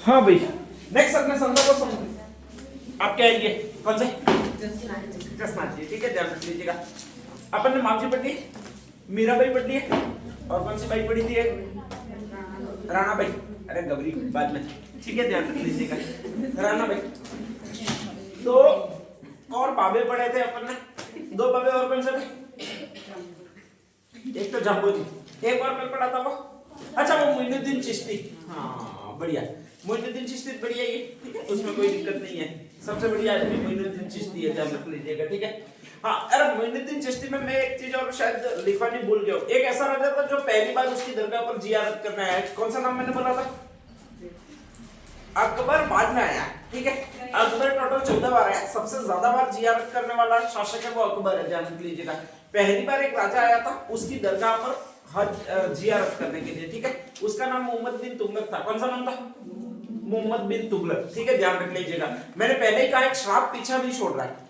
हाँ भाई नेक्स्ट अपने संदर्भ को समझ आप क्या है ये कौन से जसनाथ जी ठीक है ध्यान रख लीजिएगा। अपन ने मामजी पढ़ ली मीराबाई पढ़ ली है और कौन सी बाई पढ़ी थी राणा बाई अरे गबरी बाद में ठीक है ध्यान रख लीजिएगा राणा बाई। तो और बाबे पढ़े थे अपन ने दो बाबे और कौन से एक तो जम्बो जी एक और कौन पढ़ा था वो अच्छा वो मोइनुद्दीन चिश्ती हाँ बढ़िया मोइनुद्दीन चिश्ती बढ़िया ये ठीक है उसमें कोई दिक्कत नहीं है सबसे बढ़िया आदमी मोइनुद्दीन चिश्ती है ध्यान रख लीजिएगा ठीक है। हाँ अरे मोइनुद्दीन चिश्ती में मैं एक चीज और शायद लिखवानी भूल गया हूँ। एक ऐसा राजा था जो पहली बार उसकी दरगाह पर जियारत करने आया कौन सा नाम मैंने बोला था अकबर बाद में आया ठीक है। अकबर टोटल 14 बार आया सबसे ज्यादा बार जियारत करने वाला शासक है वो अकबर है ध्यान रख लीजिएगा। पहली बार एक राजा आया था उसकी दरगाह पर हज जियारत करने के लिए ठीक है उसका नाम मोहम्मद बिन तुगलक था। कौन सा नाम था मोहम्मद बिन तुगलक ठीक है ध्यान रख लीजिएगा। मैंने पहले ही कहा एक श्राप पीछा नहीं छोड़ रहा है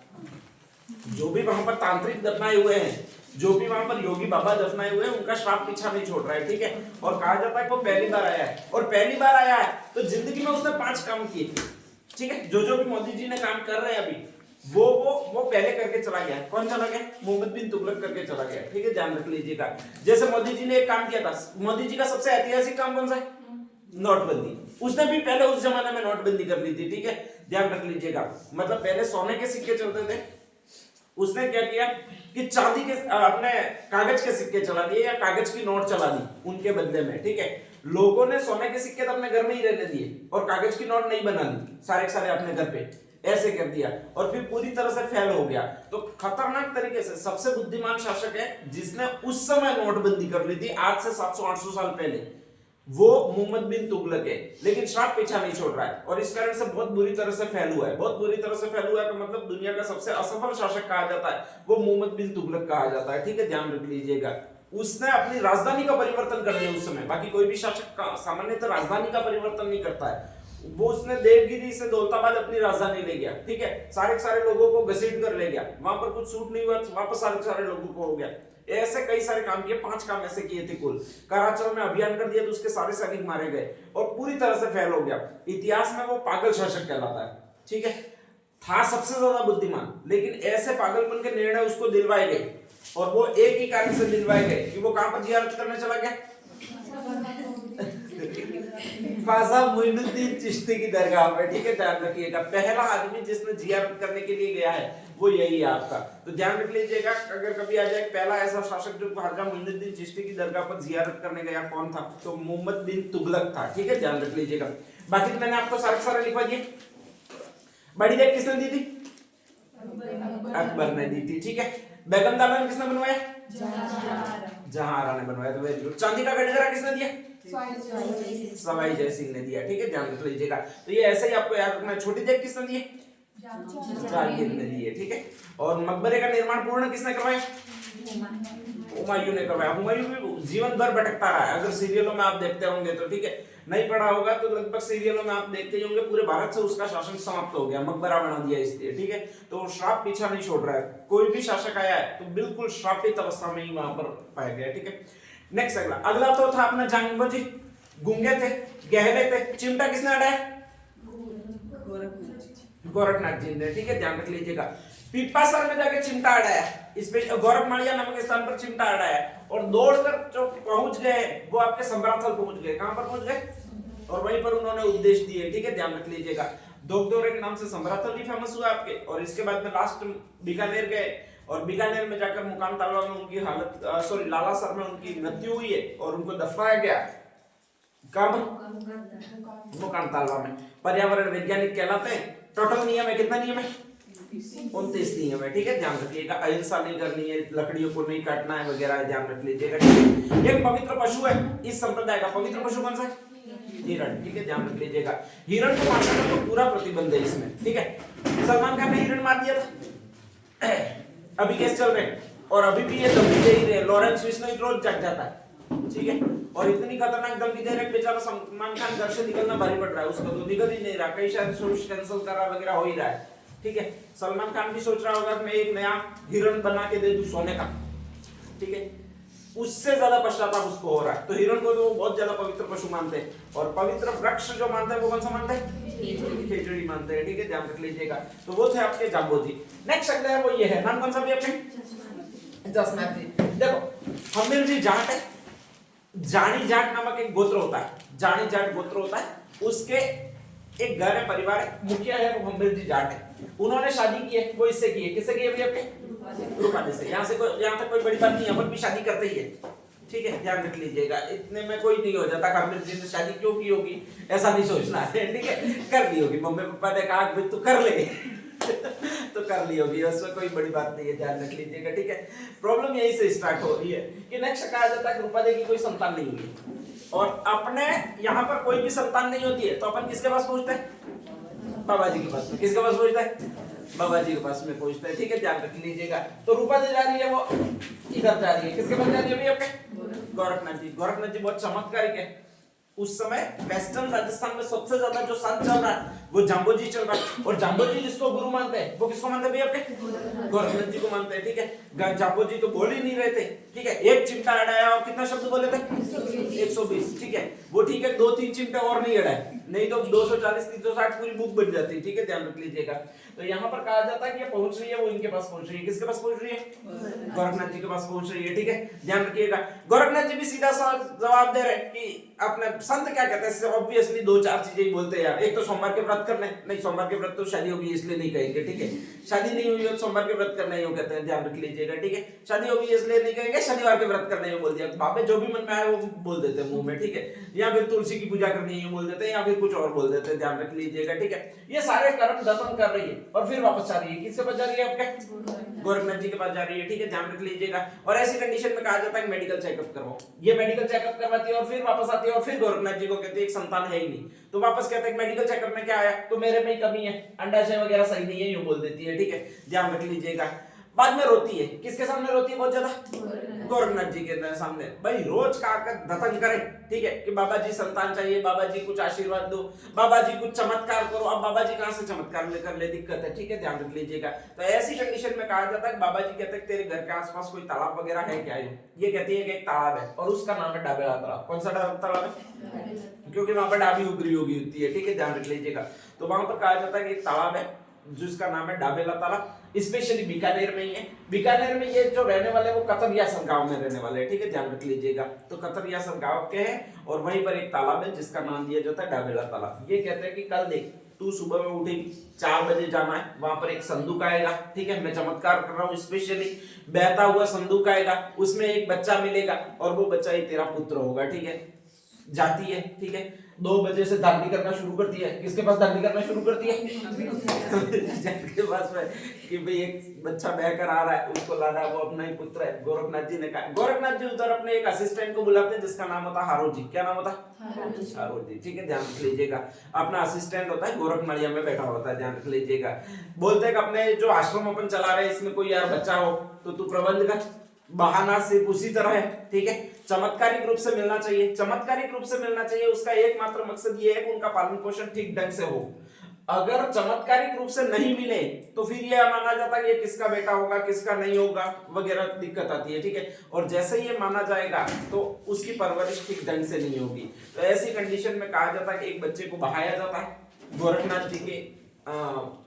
जो भी वहां पर तांत्रिक दफनाए हुए हैं जो भी वहां पर योगी बाबा दफनाए हुए हैं उनका श्राप पीछा नहीं छोड़ रहा है ठीक है। और कहा जाता है वो पहली बार आया है और पहली बार आया है तो जिंदगी में उसने 5 काम किए ठीक है। जो भी मोदी जी ने काम कर रहे हैं अभी वो पहले करके चला गया। कौन चला गया मोहम्मद बिन तुगलक करके चला गया ठीक है ध्यान रख लीजिएगा। जैसे मोदी जी ने एक काम किया था मोदी जी का सबसे ऐतिहासिक काम कौन सा है नोटबंदी। उसने भी पहले उस जमाने में नोटबंदी कर ली थी ठीक है ध्यान रख लीजिएगा। मतलब पहले सोने के सिक्के चलते थे उसने क्या किया कि चांदी के अपने कागज के सिक्के चला दिए या कागज की नोट चला दी उनके बदले में ठीक है। लोगों ने सोने के सिक्के तो अपने घर में ही रहने दिए और कागज की नोट नहीं बना ली सारे अपने घर पे ऐसे कर दिया और फिर पूरी तरह से फेल हो गया। तो खतरनाक तरीके से सबसे बुद्धिमान शासक है जिसने उस समय नोटबंदी कर ली थी आज से 700-800 साल पहले वो मोहम्मद बिन तुगलक है। लेकिन श्राप पीछा नहीं छोड़ रहा है और इस कारण से बहुत बुरी तरह से फैल हुआ है। बहुत बुरी तरह से फैल हुआ है तो मतलब दुनिया का सबसे असफल शासक कहा जाता है वो मोहम्मद बिन तुगलक कहा जाता है ठीक है ध्यान रख लीजिएगा। उसने अपनी राजधानी का परिवर्तन कर दिया उस समय बाकी कोई भी शासक सामान्यतः राजधानी का परिवर्तन नहीं करता है। वो उसने देवगिरी से दौलताबाद अपनी राजधानी ले गया ठीक है सारे लोगों को घसीट कर ले गया वहां पर कुछ सूट नहीं हुआ वापस सारे लोगों को हो गया। ऐसे कई सारे काम किए 5 काम ऐसे किए थे कुल। कराचल में अभियान कर दिया तो उसके सारे सैनिक मारे गए और पूरी तरह से फेल हो गया। इतिहास में वो पागल शासक कहलाता है ठीक है। था सबसे ज्यादा बुद्धिमान लेकिन ऐसे पागलपन के निर्णय उसको दिलवाए गए और वो एक ही कारण से दिलवाए गए कि वो कहां पर जियारत करने चला गया ख्वाजा मोइनुद्दीन चिश्ती की दरगाह पे ठीक है ध्यान रखिएगा। पहला आदमी जिसने जियारत करने के लिए गया है वो यही है आपका। तो ध्यान रख लीजिएगा अगर कभी आ जाए पहला ऐसा शासक जो ख्वाजा मोइनुद्दीन चिश्ती की दरगाह पर जियारत करने गया कौन था तो मोहम्मद बिन तुगलक था ठीक है ध्यान रख लीजिएगा। बाकी मैंने आपको सारे लिखवा दिए। बड़ी देख किसने दी थी अकबर ने दी थी ठीक है। बेगम दालन किसने बनवाया जहांआरा ने बनवाया। तो वेरी गुड। चांदी का गठजरा किसने दिया सवाई जय सिंह ने दिया ठीक है ध्यान रख लीजिएगा। तो ये ऐसे ही आपको याद रखना है। छोटी देख किसने दी जहांगीर ने दी है ठीक है। और मकबरे का निर्माण पूर्ण किसने करवाया हुमायूं ने करवाया। हुमायूं भी जीवन भर भटकता रहा है अगर सीरियलों में आप देखते होंगे तो ठीक है। नहीं पढ़ा होगा तो लगभग सीरियलों में आप देखते ही होंगे पूरे भारत से उसका शासन समाप्त हो गया मकबरा बना दिया इसलिए ठीक है। तो श्राप पीछा नहीं छोड़ रहा है कोई भी शासक आया है तो बिल्कुल श्रापित अवस्था में ही वहां पर पाया गया ठीक है। नेक्स्ट अगला तो था अपना जंगबो जी गूंगे थे गहरे थे। चिमटा किसने अड़ाया गोरखनाथ जी ने ठीक है ध्यान रख लीजिएगा। पीपासर में जाके चिमटा अड़ाया इस पे गोरखमाड़िया नामक स्थान पर चिमटा अड़ाया और दौड़कर जो पहुंच गए वो आपके सम्राथल पहुंच गए। कहां पर पहुंच गए और वहीं पर उन्होंने उपदेश दिए ठीक है ध्यान रख लीजिएगा। दोगदोरे के नाम से सम्राथल भी फेमस हुआ आपके और इसके बाद में लास्ट बीकानेर गए और बीकानेर में जाकर मुकाम तालवा में उनकी हालत लालासर में उनकी मृत्यु हुई है और उनको दफनाया गया कब मुकाम तालवा में। पर्यावरण वैज्ञानिक कहलाते हैं। टोटल नियम है कितना नियम है 29 नियम है ठीक है ध्यान रखिएगा। अहिंसा नहीं करनी है लकड़ियों को नहीं काटना है वगैरह ध्यान रख लीजिएगा। एक पवित्र पशु है इस संप्रदाय का पवित्र पशु कौन सा है हिरण ठीक है ध्यान रख लीजिएगा। हिरण को मारने का तो पूरा प्रतिबंध है इसमें ठीक है। सलमान खान ने हिरण मार दिया था अभी केस चल रहे हैं और अभी भी ये धमकी दे ही रहे। लॉरेंस विश्नोई रोज जग जाता है ठीक है और इतनी खतरनाक धमकी दे रहे बेचारा सलमान खान घर से निकलना भारी पड़ रहा है उसका तो निकल ही नहीं रहा। कई शायद शो कैंसिल करा वगैरह हो ही रहा है ठीक है। सलमान खान भी सोच रहा होगा कि मैं एक नया हिरण बना के दे दूं सोने का ठीक है। उससे ज्यादा पश्चाताप उसको हो रहा है, तो हिरण को तो बहुत ज्यादा पवित्र पशु मानते हैं, और पवित्र वृक्ष जो मानते हैं वो कौन सा मानते हैं? खेजड़ी मानते हैं, ठीक है, ध्यान रख लीजिएगा। तो वो थे आपके जाम्बोजी। नेक्स्ट अगला है वो ये है, नाम कौन सा भी आपके? जसनाथ जी। देखो हम्मिल जी जाट है, जानी जाट नामक एक गोत्र होता है, जानी जाट गोत्र होता है, उसके एक घर है, परिवार है, मुखिया है वो हम्मिल जी जाट है। उन्होंने शादी की है, वो इससे की है, किससे की है भैया आपके? रूपाली से। यहाँ से कोई, यहाँ तक कोई बड़ी बात नहीं है, अपन भी शादी करते ही है, ठीक है, ध्यान रख लीजिएगा। इतने में कोई नहीं हो जाता हम्मिल जी ने शादी क्यों की होगी ऐसा नहीं सोचना है, ठीक है, कर ली होगी, मम्मी पापा ने कहा कि तू कर ले तो कर ली होगी, उसमें कोई बड़ी बात नहीं है, ध्यान रख लीजिएगा, ठीक है। प्रॉब्लम यही से स्टार्ट हो रही है कि नेक्स्ट कहा जाता है रूपा देवी की कोई संतान नहीं हुई, और अपने यहाँ पर कोई भी संतान नहीं होती है, तो अपन किसके पास पहुंचते हैं? बाबा जी के पास में। किसके पास पहुंचता है? बाबा जी के पास में पहुंचता है, ठीक है, ध्यान रख लीजिएगा। तो रूपा जी जा रही है, वो इधर जा रही है, किसके पास जा रही है भैया आपके? गोरखनाथ जी। गोरखनाथ जी बहुत चमत्कारिक है। उस समय वेस्टर्न राजस्थान में सबसे ज्यादा जो संत चल रहा है वो जाम्बोजी चल रहा है, और जाम्बोजी जिसको गुरु मानते हैं वो किसको मानते हैं भैया आपके? गोरखनाथ जी को मानते हैं, ठीक है। जाम्बोजी तो बोल ही नहीं रहे थे, ठीक है, एक चिमटा अड़ाया और कितना शब्द बोले थे? 120, ठीक है, वो ठीक है, 2-3 चिमटे और नहीं अड़ाए, नहीं तो 240 360 पूरी बुक बन जाती, ठीक है, ध्यान रख लीजिएगा। तो यहाँ पर कहा जाता है कि ये पहुंच रही है, वो इनके पास पहुंच रही है, किसके पास पहुंच रही है? गोरखनाथ जी के पास पहुंच रही है, ठीक है, ध्यान रखिएगा। गोरखनाथ जी भी सीधा सा जवाब दे रहे कि अपने संत क्या कहते हैं, ऑब्वियसली 2-4 चीजें ही बोलते हैं यार। एक तो सोमवार के व्रत करने, नहीं सोमवार के व्रत तो शादी होगी इसलिए नहीं कहेंगे, ठीक है, शादी नहीं हुई तो सोमवार के व्रत करने ही कहते हैं, ध्यान रख लीजिएगा, ठीक है, शादी होगी इसलिए नहीं कहेंगे, शनिवार के व्रत करने ही बोल दिया, बाबे जो भी मन में आए वो बोल देते हैं मुंह में, ठीक है, या फिर तुलसी की पूजा करनी है बोल देते हैं, या फिर कुछ और बोल देते हैं, ध्यान रख लीजिएगा, ठीक है। ये सारे कर्म दफन कर रही है और फिर वापस आ रही है, किसके पास जा रही है आपके? गोरखनाथ जी के पास जा रही है, ठीक है, ध्यान रख लीजिएगा। और ऐसी कंडीशन में कहा जाता है मेडिकल चेकअप करवाओ, ये मेडिकल चेकअप करवाती है और फिर वापस आती है, और फिर गोरखनाथ जी को कहती है एक संतान है ही नहीं, तो वापस कहते हैं मेडिकल चेकअप में क्या आया, तो मेरे में कमी है, अंडाशय वगैरह सही नहीं है, यूं बोल देती है, ठीक है, ध्यान रख लीजिएगा। बाद में रोती है, किसके सामने रोती है बहुत ज्यादा? गोरखनाथ जी के सामने। भाई रोज का आकर दतन करे, ठीक है, कि बाबा जी संतान चाहिए, बाबा जी कुछ आशीर्वाद दो, बाबा जी कुछ चमत्कार करो। अब बाबा जी कहां से चमत्कार लेकर ले, दिक्कत है, ठीक है, ध्यान रख लीजिएगा। तो ऐसी कंडीशन में कहा जाता है कि बाबा जी कहते हैं तेरे घर के आसपास कोई तालाब वगैरह है क्या? ये कहती है कि एक तालाब है, और उसका नाम है डाबेला तालाब। कौन सा तालाब है? क्योंकि वहां पर डाबी उगरी होगी होती है, ठीक है, ध्यान रख लीजिएगा। तो वहां पर कहा जाता है कि एक तालाब है जिसका नाम है डाबेला तालाब, स्पेशली बीकानेर में ही है। बीकानेर में ये जो रहने वाले वो कतरियासर गांव में रहने वाले हैं, ठीक है, ध्यान रख लीजिएगा। तो कतरियासर गांव के हैं, और वहीं पर एक तालाब है जिसका नाम दिया जाता है डाबेला तालाब। ये कहते हैं कि कल देख तू सुबह में उठेगी 4 बजे जाना है, वहां पर एक संदूक आएगा, ठीक है, मैं चमत्कार कर रहा हूँ, स्पेशली बहता हुआ संदूक आएगा, उसमें एक बच्चा मिलेगा और वो बच्चा ही तेरा पुत्र होगा, ठीक है। जाती है, ठीक है, 2 बजे से दांडी करना शुरू करती है। किसके पास दांडी करना शुरू करती है? जिनके पास में कि भाई एक बच्चा बहकर आ रहा है, उसको लाना, वो अपना ही पुत्र है। गोरखनाथ जी ने कहा, गोरखनाथ जी उधर अपने एक असिस्टेंट को बुलाते हैं जिसका नाम होता है हारो जी। क्या नाम होता है? हारो जी, ठीक है, ध्यान रख लीजिएगा। अपना असिस्टेंट होता है, गोरखमलिया में बैठा होता है, ध्यान रख लीजिएगा। बोलते हैं कि अपने जो आश्रम अपन चला रहे हैं इसमें कोई यार बच्चा हो तो तू प्रबंध कर। बहाना सिर्फ उसी तरह है, ठीक है, चमत्कारिक रूप से मिलना चाहिए, चमत्कारिक रूप से मिलना चाहिए। उसका एकमात्र मकसद ये है कि उनका पालन पोषण ठीक ढंग से हो। अगर चमत्कारिक रूप से नहीं मिले तो फिर यह माना जाता है कि ये किसका बेटा होगा, किसका नहीं होगा वगैरह, दिक्कत आती है, ठीक है। और जैसे ये माना जाएगा तो उसकी परवरिश ठीक ढंग से नहीं होगी। तो ऐसी कंडीशन में कहा जाता है कि एक बच्चे को बहाया जाता है गोरखनाथ जी के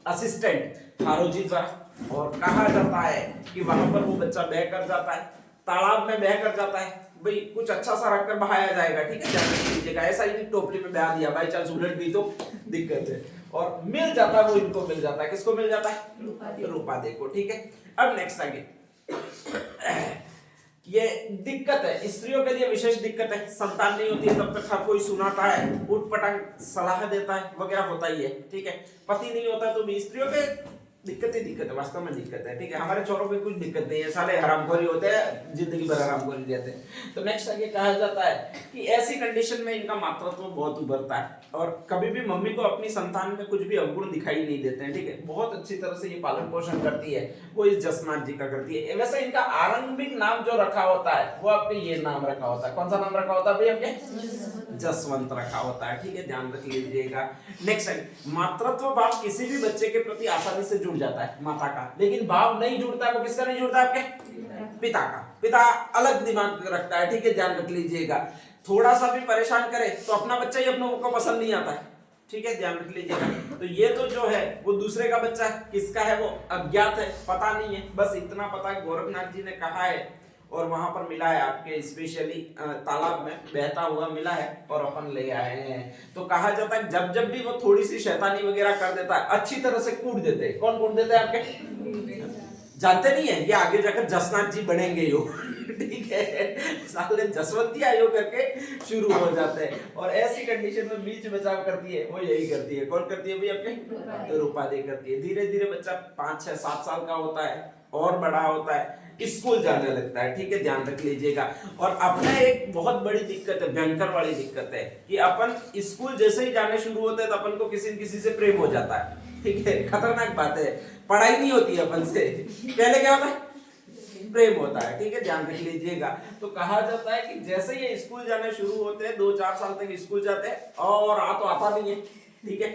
असिस्टेंट हारो जी द्वारा, और कहा जाता है कि वहां पर वो बच्चा बह कर जाता है, तालाब में बह कर जाता है। भाई कुछ अच्छा सा रखकर बहाया जाएगा, ठीक है, ध्यान कीजिएगा। ऐसा ही टोपली में बहा दिया, बाई चांस उलट गई तो दिक्कत है। और मिल जाता है, वो इनको मिल जाता है। किसको मिल जाता है? रूपा दे को, ठीक है। अब नेक्स्ट आगे ये दिक्कत है, स्त्रियों के लिए विशेष दिक्कत है। संतान नहीं होती है तब तक हर कोई सुनाता है, उठपटांग सलाह देता है वगैरह, होता ही है, ठीक है। पति नहीं होता तो भी स्त्रियों के दिक्कत ही दिक्कत है, वास्तव में दिक्कत है, ठीक है। हमारे छोरों पे कुछ दिक्कत नहीं है, साले हरामखोरी होते हैं, जिंदगी भर हरामखोरी रहते हैं। तो नेक्स्ट आगे कहा जाता है कि ऐसी कंडीशन में इनका मातृत्व बहुत उभरता है, और कभी भी मम्मी को अपनी संतान में कुछ भी अवगुण दिखाई नहीं देते हैं, ठीक है। बहुत अच्छी तरह से ये पालन पोषण करती है, वो इस जसनाथ जी का करती है। वैसे इनका आरंभिक नाम जो रखा होता है वो आपके ये नाम रखा होता है। कौन सा नाम रखा होता है भैया आपके? जसवंत रखा होता है, ठीक है, ध्यान रख लीजिएगा। नेक्स्ट, मातृत्व भाव किसी भी बच्चे के प्रति आसानी से जुड़ जाता है, माता का, लेकिन भाव नहीं जुड़ता। वो किसका नहीं जुड़ता? आपके पिता का। पिता अलग दिमाग रखता है, ठीक है, ध्यान रख लीजिएगा। थोड़ा सा भी परेशान करे तो अपना बच्चा ही अपनों को पसंद नहीं आता है, ठीक है, ध्यान रख लीजिएगा। तो ये तो जो है वो दूसरे का बच्चा है, किसका है वो अज्ञात है, पता नहीं है, बस इतना पता है गोरखनाथ जी ने कहा है और वहां पर मिला है आपके स्पेशली तालाब में बहता हुआ मिला है और अपन ले आए हैं। तो कहा जाता है जब जब भी वो थोड़ी सी शैतानी वगैरह कर देता है अच्छी तरह से कूट देते हैं। कौन कूट देते हैं आपके? जानते नहीं है ये आगे जाकर जसनाथ जी बनेंगे यो, ठीक है, साले जसवंती आयोग करके शुरू हो जाते हैं। और ऐसी कंडीशन में बीच बचाव करती है वो यही करती है। कौन करती है भाई? आपके रूपा दे करती है। धीरे धीरे बच्चा 5, 6, 7 साल का होता है और बड़ा होता है, स्कूल जाने लगता है, ठीक है, ध्यान रख लीजिएगा। और अपने एक बहुत बड़ी दिक्कत है, भयंकर वाली दिक्कत है कि अपन स्कूल जैसे ही जाने शुरू होते हैं तो अपन को किसी न किसी से प्रेम हो जाता है, ठीक है, खतरनाक बात है। पढ़ाई नहीं होती है अपन से, पहले क्या होता है? प्रेम होता है, ठीक है, ध्यान रख लीजिएगा। तो कहा जाता है कि जैसे ये स्कूल जाने शुरू होते हैं 2-4 साल तक स्कूल जाते हैं और तो आता नहीं है, ठीक है,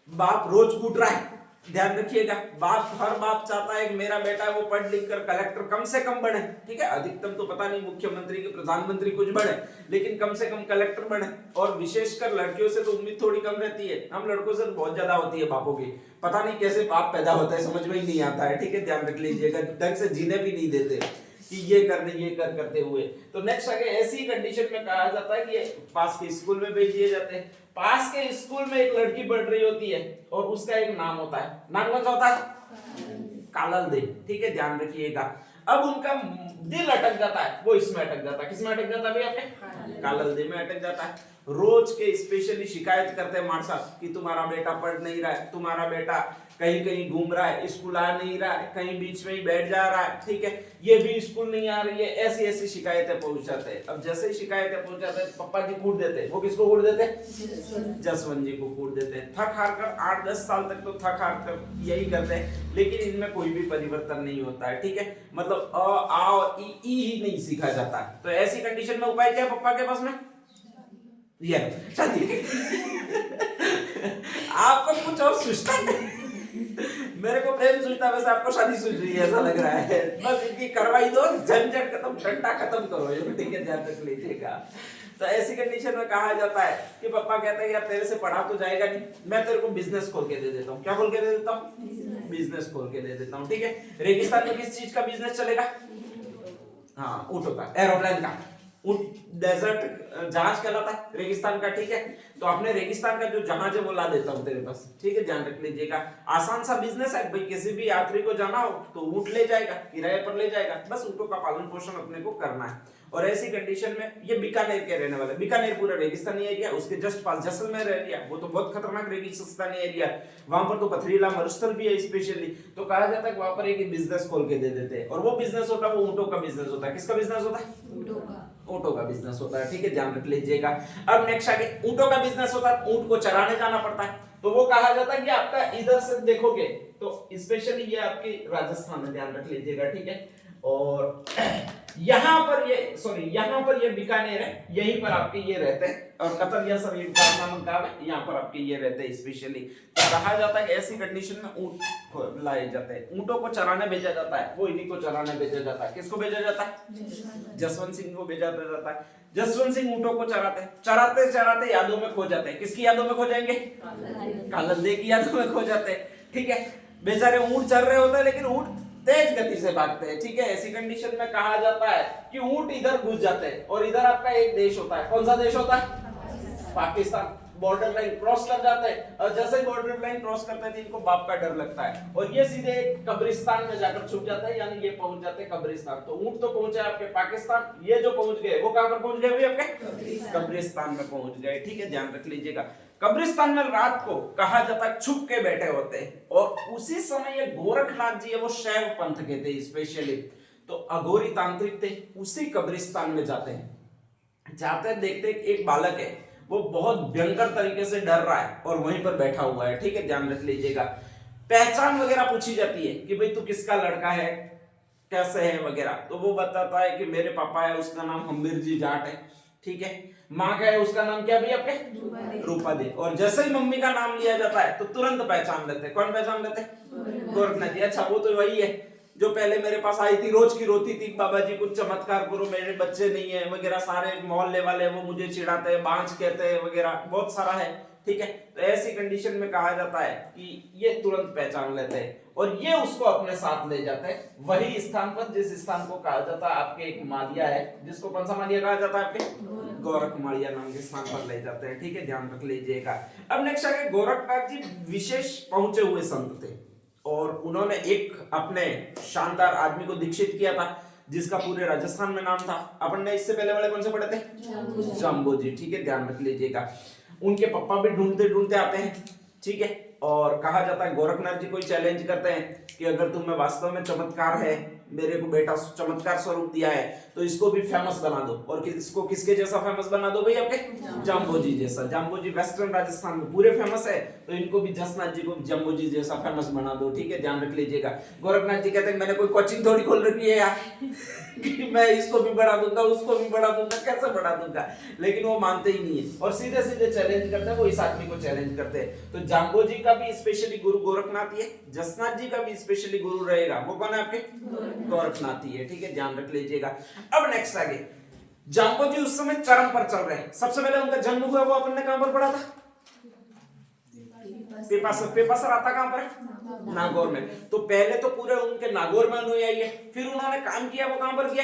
बाप रोज कूट रहा है, ध्यान रखिएगा। हर बाप चाहता है कि मेरा बेटा वो पढ़ लिख कर कलेक्टर कम से कम बने, ठीक है, अधिकतम तो पता नहीं मुख्यमंत्री के प्रधानमंत्री कुछ बने, लेकिन कम से कम कलेक्टर बने। और विशेषकर लड़कियों से तो उम्मीद थोड़ी कम रहती है, हम लड़कों से तो बहुत ज्यादा होती है बापों की। पता नहीं कैसे बाप पैदा होता है, समझ में ही नहीं आता है, ठीक है, ध्यान रख लीजिएगा। ढंग से जीने भी नहीं देते कि ये करते हुए। तो नेक्स्ट आगे ऐसी कंडीशन में कहा जाता है कि पास के स्कूल में भेज दिए जाते हैं। पास के स्कूल में एक लड़की पढ़ रही होती है और उसका एक नाम होता है, नाम कौन सा होता है? कालल दे, ठीक है, ध्यान रखिएगा। अब उनका दिल अटक जाता है, वो इसमें अटक जाता है। किसमें अटक जाता है भाई? आपने कालल दे में अटक जाता है। रोज के स्पेशली शिकायत करते हैं मार साहब कि तुम्हारा बेटा पढ़ नहीं रहा है, तुम्हारा बेटा कहीं कहीं घूम रहा है, स्कूल आ नहीं रहा है, कहीं बीच में ही बैठ जा रहा है, ठीक है, ये भी स्कूल नहीं आ रही है, ऐसी ऐसी शिकायतें पहुंचाते हैं। अब जैसे ही शिकायतें पहुंचाते हैं पप्पा जी कूट देते हैं। वो किसको कूट देते हैं? जसवंत जी को कूट देते हैं। थक हार कर 8-10 साल तक तो थक हार कर यही करते हैं, लेकिन इनमें कोई भी परिवर्तन नहीं होता है, ठीक है, मतलब अ आ ई ही नहीं सीखा जाता। तो ऐसी कंडीशन में उपाय क्या है पप्पा के पास में? ये शादी। आपको कुछ और सोचता है, मेरे को प्रेम सूझता, वैसे आपको शादी सूझ रही है ऐसा लग रहा है। बस इनकी करवाई दो, झंझट खत्म, डंडा खत्म करो, ये ठीक है, ध्यान रख लीजिएगा। तो ऐसी कंडीशन में कहा जाता है कि पापा कहते हैं यार तेरे से पढ़ा तो जाएगा नहीं, मैं तेरे को बिजनेस खोल के दे देता हूँ। क्या खोल के दे देता हूँ? बिजनेस खोल के दे देता हूँ, ठीक है। रेगिस्तान में किस चीज का बिजनेस चलेगा? हाँ, ऊँटों का, एरोप्लेन का। डेजर्ट जहाज कहलाता है रेगिस्तान का, ठीक है। तो अपने रेगिस्तान का जो जहाज है वो ला देता हूं तेरे पास, ठीक है, ध्यान रख लीजिएगा। आसान सा बिजनेस है भाई, किसी भी यात्री को जाना हो तो ऊंट ले जाएगा, किराए पर ले जाएगा, बस ऊंटों का पालन पोषण अपने को करना है। और ऐसी कंडीशन में ये बीकानेर के रहने वाले, बीकानेर पूरा रेगिस्तानी एरिया, उसके जस्ट पास जैसलमेर एरिया, वो तो बहुत खतरनाक रेगिस्तानी एरिया, वहां पर तो पथरीला मरुस्थल भी है स्पेशली। तो कहा जाता है वहां पर एक बिजनेस खोल के दे देते हैं। और वो बिजनेस होता है, वो ऊंटों का बिजनेस होता है। किसका बिजनेस होता है? ऊंटों का बिजनेस होता है, ठीक है, ध्यान रख लीजिएगा। अब नेक्स्ट आगे ऊंटों का बिजनेस होता है, ऊंट को चराने जाना पड़ता है। तो वो कहा जाता है कि आपका इधर से देखोगे तो स्पेशली ये आपकी राजस्थान में, ध्यान रख लीजिएगा, ठीक है। और यहाँ पर ये बीकानेर है, यहीं पर आपके ये रहते हैं। और कतरिया सर ये नामक गांव है, यहाँ पर आपके ये रहते हैं स्पेशली। तो कहा जाता है कि ऐसी कंडीशन में ऊंट लाए जाते हैं, ऊंटों को चराने भेजा जाता है। वो इन्हीं को चराने भेजा जाता है। किसको भेजा जाता है? जसवंत सिंह को भेजा जाता है। जसवंत सिंह ऊंटों को चराते चराते यादों में खो जाते हैं। किसकी यादों में खो जाएंगे? कालंदे की यादों में खो जाते हैं, ठीक है। बेचारे ऊंट चल रहे होते हैं लेकिन ऊंट तेज गति से भागते हैं, ठीक है। ऐसी कंडीशन में कहा जाता है कि ऊंट इधर घुस जाते हैं और इधर आपका एक देश होता है। कौन सा देश होता है? पाकिस्तान। बॉर्डर लाइन क्रॉस कर जाते हैं और जैसे ही बॉर्डर लाइन क्रॉस करते हैं तो इनको बाप का डर लगता है और ये सीधे कब्रिस्तान में जाकर छुप जाते हैं, यानी ये पहुंच जाते हैं कब्रिस्तान। तो ऊंट तो पहुंचे आपके पाकिस्तान, ये जो पहुंच गए वो कहां पर पहुंच गए? भी आपके कब्रिस्तान में पहुंच गए, ठीक है, ध्यान रख लीजिएगा। कब्रिस्तान में रात को कहा जाता है छुप के बैठे होते हैं। और उसी समय ये गोरखनाथ जी है वो शैव पंथ के थे स्पेशली, तो अघोरी तांत्रिक थे, उसी कब्रिस्तान में जाते हैं। जाते देखते एक बालक है, वो बहुत भयंकर तरीके से डर रहा है और वहीं पर बैठा हुआ है, ठीक है, ध्यान रख लीजिएगा। पहचान वगैरह पूछी जाती है कि भाई तू किसका लड़का है, कैसे है वगैरह, तो वो बताता है कि मेरे पापा है, उसका नाम हम्बीर जी जाट है, ठीक है। माँ का है, उसका नाम क्या भी आपके? रूपा दे। और जैसे ही मम्मी का नाम लिया जाता है तो तुरंत पहचान लेते हैं। कौन पहचान लेते हैं? गोरखनाथ जी। अच्छा वो तो वही है, जो पहले मेरे पास आई थी, रोज की रोती थी, बाबा जी कुछ चमत्कार करो, मेरे बच्चे नहीं है वगैरह, सारे मोहल्ले वाले वो मुझे चिढ़ाते हैं, बांझ कहते हैं वगैरह, बहुत सारा है, ठीक है। तो ऐसी कंडीशन में कहा जाता है कि ये तुरंत पहचान लेते हैं और ये उसको अपने साथ ले जाते हैं वही स्थान पर जिस स्थान को कहा जाता है आपके एक मालिया है, जिसको कौन सा मालिया कहा जाता है आपके, गोरख मालिया नाम के स्थान पर ले जाते हैं, ठीक है, ध्यान रख लीजिएगा। अब नेक्स्ट आगे, गोरखनाथ जी विशेष पहुंचे हुए संत थे और उन्होंने एक अपने शानदार आदमी को दीक्षित किया था जिसका पूरे राजस्थान में नाम था। अपन ने इससे पहले वाले कौन से पढ़े थे, जम्बो जी, ठीक है, ध्यान रख लीजिएगा। उनके पापा भी ढूंढते ढूंढते आते हैं, ठीक है, और कहा जाता है गोरखनाथ जी को चैलेंज करते हैं कि अगर तुम्हें वास्तव में चमत्कार है, मेरे को बेटा चमत्कार स्वरूप दिया है, तो इसको भी फेमस बना दो। और इसको किसके जैसा फेमस बना दो भाई, आपके जम्बो जी जैसा। जम्बो जी वेस्टर्न राजस्थान में पूरे फेमस है, तो इनको भी जसनाथ जी को जम्बो जी जैसा फेमस बना दो, ठीक है, ध्यान रख लीजिएगा। गोरखनाथ जी कहते हैं मैंने कोई कोचिंग थोड़ी खोल रखी है यार कि मैं इसको भी बढ़ा दूंगा, उसको भी बढ़ा दूंगा, कैसे बढ़ा दूंगा, लेकिन वो मानते ही नहीं है और सीधे सीधे चैलेंज करते हैं, वो इस आदमी को चैलेंज करते हैं। तो जम्बो जी का भी स्पेशली गुरु गोरखनाथ ही है, जसनाथ जी का भी स्पेशली गुरु रहेगा, वो कौन है आपके, गोरखनाथ ही है, ठीक है, ध्यान रख लीजिएगा। अब नेक्स्ट आगे, जम्बो जी उस समय चरम पर चल रहे हैं। सबसे पहले उनका जन्म हुआ वो अपन ने कहां पर पढ़ा था, पेपासर आता कहां पर है, नागौर में। तो पहले तो पूरे उनके नागौर में अनुयायी है, फिर उन्होंने काम किया वो कहां पर किया,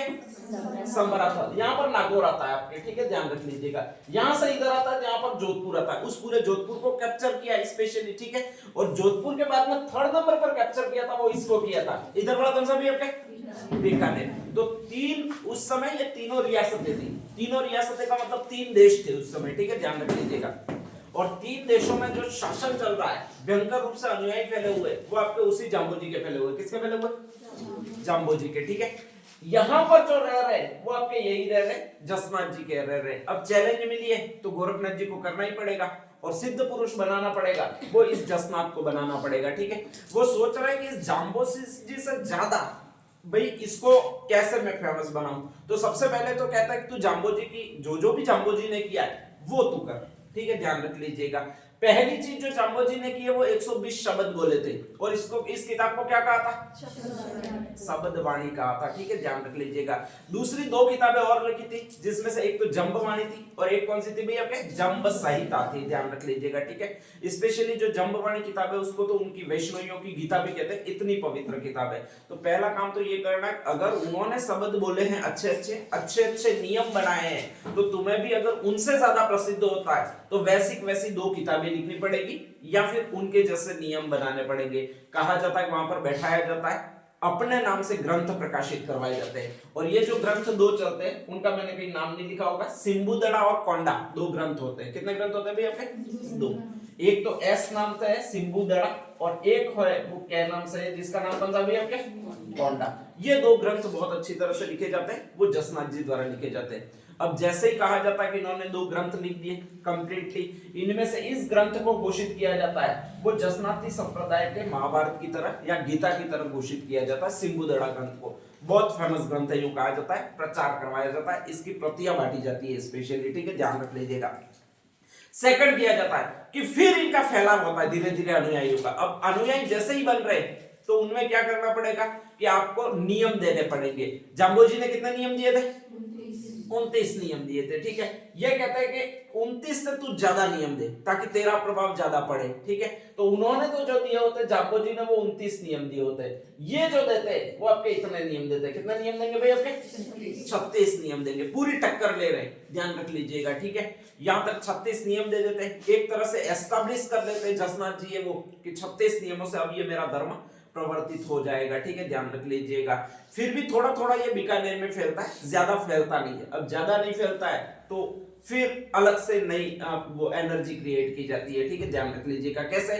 संबरा था, यहाँ पर नागौर आता है आपके, ठीक है, ध्यान रख लीजिएगा। यहाँ से इधर आता है जहाँ पर जोधपुर आता है, उस पूरे जोधपुर को कैप्चर किया स्पेशली, ठीक है। और जोधपुर के बाद में थर्ड नंबर पर कैप्चर किया था वो इसको किया था, इधर वाला कौन सा भी आपके, बीकानेर। तो तीन उस समय ये तीनों रियासतें थी, तीनों रियासतें का मतलब तीन देश थे उस समय, ठीक है, ध्यान रख लीजिएगा। और तीन देशों में जो शासन चल रहा है, भयंकर रूप से अनुयायी फैले हुए, वो आपके उसी जम्बो जी के फैले हुए, किसके फैले हुए, जम्बो जी के, ठीक है। यहाँ पर जो रह रहे वो आपके यही रह रहे, जसनाथ जी के रह रहे। अब चैलेंज मिली है तो गोरखनाथ जी को करना ही पड़ेगा और सिद्ध पुरुष बनाना पड़ेगा, वो इस जसनाथ को बनाना पड़ेगा, ठीक है। वो सोच रहे हैं कि इस जम्बो जी से ज्यादा भाई इसको कैसे मैं फेमस बनाऊं। तो सबसे पहले तो कहता है कि तू जम्बो जी की जो भी जम्बो जी ने किया है वो तू कर, ठीक है, ध्यान रख लीजिएगा। पहली चीज जो जम्बो जी ने की है वो 120 शब्द बोले थे और इसको इस किताब को क्या कहा था, शब्द वाणी कहा था, ठीक है, ध्यान रख लीजिएगा। दूसरी दो किताबें और लिखी थी जिसमें से एक तो जम्बवाणी थी और एक कौन सी थी भाई आपके, जम्ब संहिता थी, ध्यान रख लीजिएगा, ठीक है। स्पेशली जो जम्बवाणी किताब है उसको तो उनकी वैष्णवियों की गीता भी कहते हैं, इतनी पवित्र किताब है। तो पहला काम तो ये करना है, अगर उन्होंने शब्द बोले हैं अच्छे नियम बनाए हैं, तो तुम्हें भी अगर उनसे ज्यादा प्रसिद्ध होता है तो वैसी दो किताबें लिखनी पड़ेगी या फिर उनके जैसे नियम बनाने पड़ेंगे। कहा जाता है वहां पर बैठाया जाता है, अपने नाम से ग्रंथ प्रकाशित करवाए जाते हैं। और ये जो ग्रंथ दो चलते हैं उनका मैंने कहीं नाम नहीं लिखा होगा, सिंबुदड़ा और कोंडा, दो ग्रंथ होते हैं। कितने ग्रंथ होते हैं भाई आपके, दो। एक तो एस नाम से है सिंबुदड़ा और एक है वो क्या नाम से है जिसका नाम कौन सा भी आपके, कोंडा। ये दो ग्रंथ बहुत अच्छी तरह से लिखे जाते हैं, वो जसनाथ जी द्वारा लिखे जाते हैं। अब जैसे ही कहा जाता है कि इन्होंने दो ग्रंथ लिख दिए कंप्लीटली, इनमें से इस ग्रंथ को घोषित किया जाता है वो जसनाथी संप्रदाय के महाभारत की तरह या गीता की तरह घोषित किया जाता है। सिंबुदड़ा ग्रंथ को बहुत फेमस ग्रंथ है यूं कहा जाता है, प्रचार करवाया जाता है, इसकी प्रतियां बांटी जाती है स्पेशली, ठीक है, ध्यान रख लीजिएगा। सेकंड किया जाता है कि फिर इनका फैलाव होता है धीरे धीरे अनुयायियों का। अब अनुयायी जैसे ही बन रहे तो उनमें क्या करना पड़ेगा कि आपको नियम देने पड़ेंगे। जम्बो जी ने कितने नियम दिए थे, 29 नियम दिए थे, ठीक है। ये कहता है कि 29 से तू ज्यादा नियम दे ताकि तेरा प्रभाव ज्यादा पड़े, ठीक है। तो उन्होंने तो जो दिए होते, जम्बो जी ने वो 29 नियम दिए होते, ये जो देते वो आपके इतने नियम देते। कितने नियम देंगे भाई आपके, 36 नियम देंगे, पूरी टक्कर ले रहे, ध्यान रख लीजिएगा, ठीक है। यहां तक 36 नियम दे देते हैं, एक तरह से एस्टैब्लिश कर देते हैं जसनाथ जी ये वो कि 36 नियमों से अब ये मेरा धर्म प्रवर्तित हो जाएगा, ठीक है, ध्यान रख लीजिएगा। फिर भी थोड़ा थोड़ा ये बीकानेर में फैलता है, ज्यादा फैलता नहीं है। अब ज्यादा नहीं फैलता है तो फिर अलग से नई वो एनर्जी क्रिएट की जाती है, ठीक है, ध्यान रख लीजिएगा। कैसे,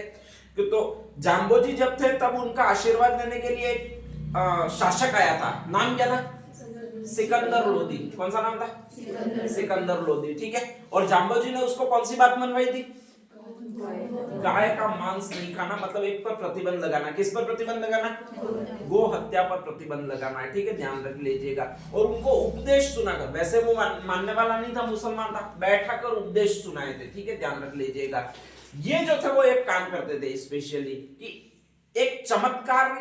तो जम्बो जी जब थे तब उनका आशीर्वाद लेने के लिए शासक आया था, नाम क्या था, सिकंदर लोदी। कौन सा नाम था, सिकंदर लोदी, ठीक है। और जम्बो जी ने उसको कौन सी बात मनवाई थी, गाय का मांस नहीं खाना, मतलब एक पर प्रतिबंध लगाना। किस पर प्रतिबंध लगाना, गो हत्या पर प्रतिबंध लगाना है, ठीक है, ध्यान रख लीजिएगा। और उनको उपदेश सुनाकर, वैसे वो मानने वाला नहीं था, मुसलमान था, बैठा कर उपदेश सुनाए थे, ठीक है, ध्यान रख लीजिएगा। ये जो थे वो एक काम करते थे स्पेशली कि एक चमत्कार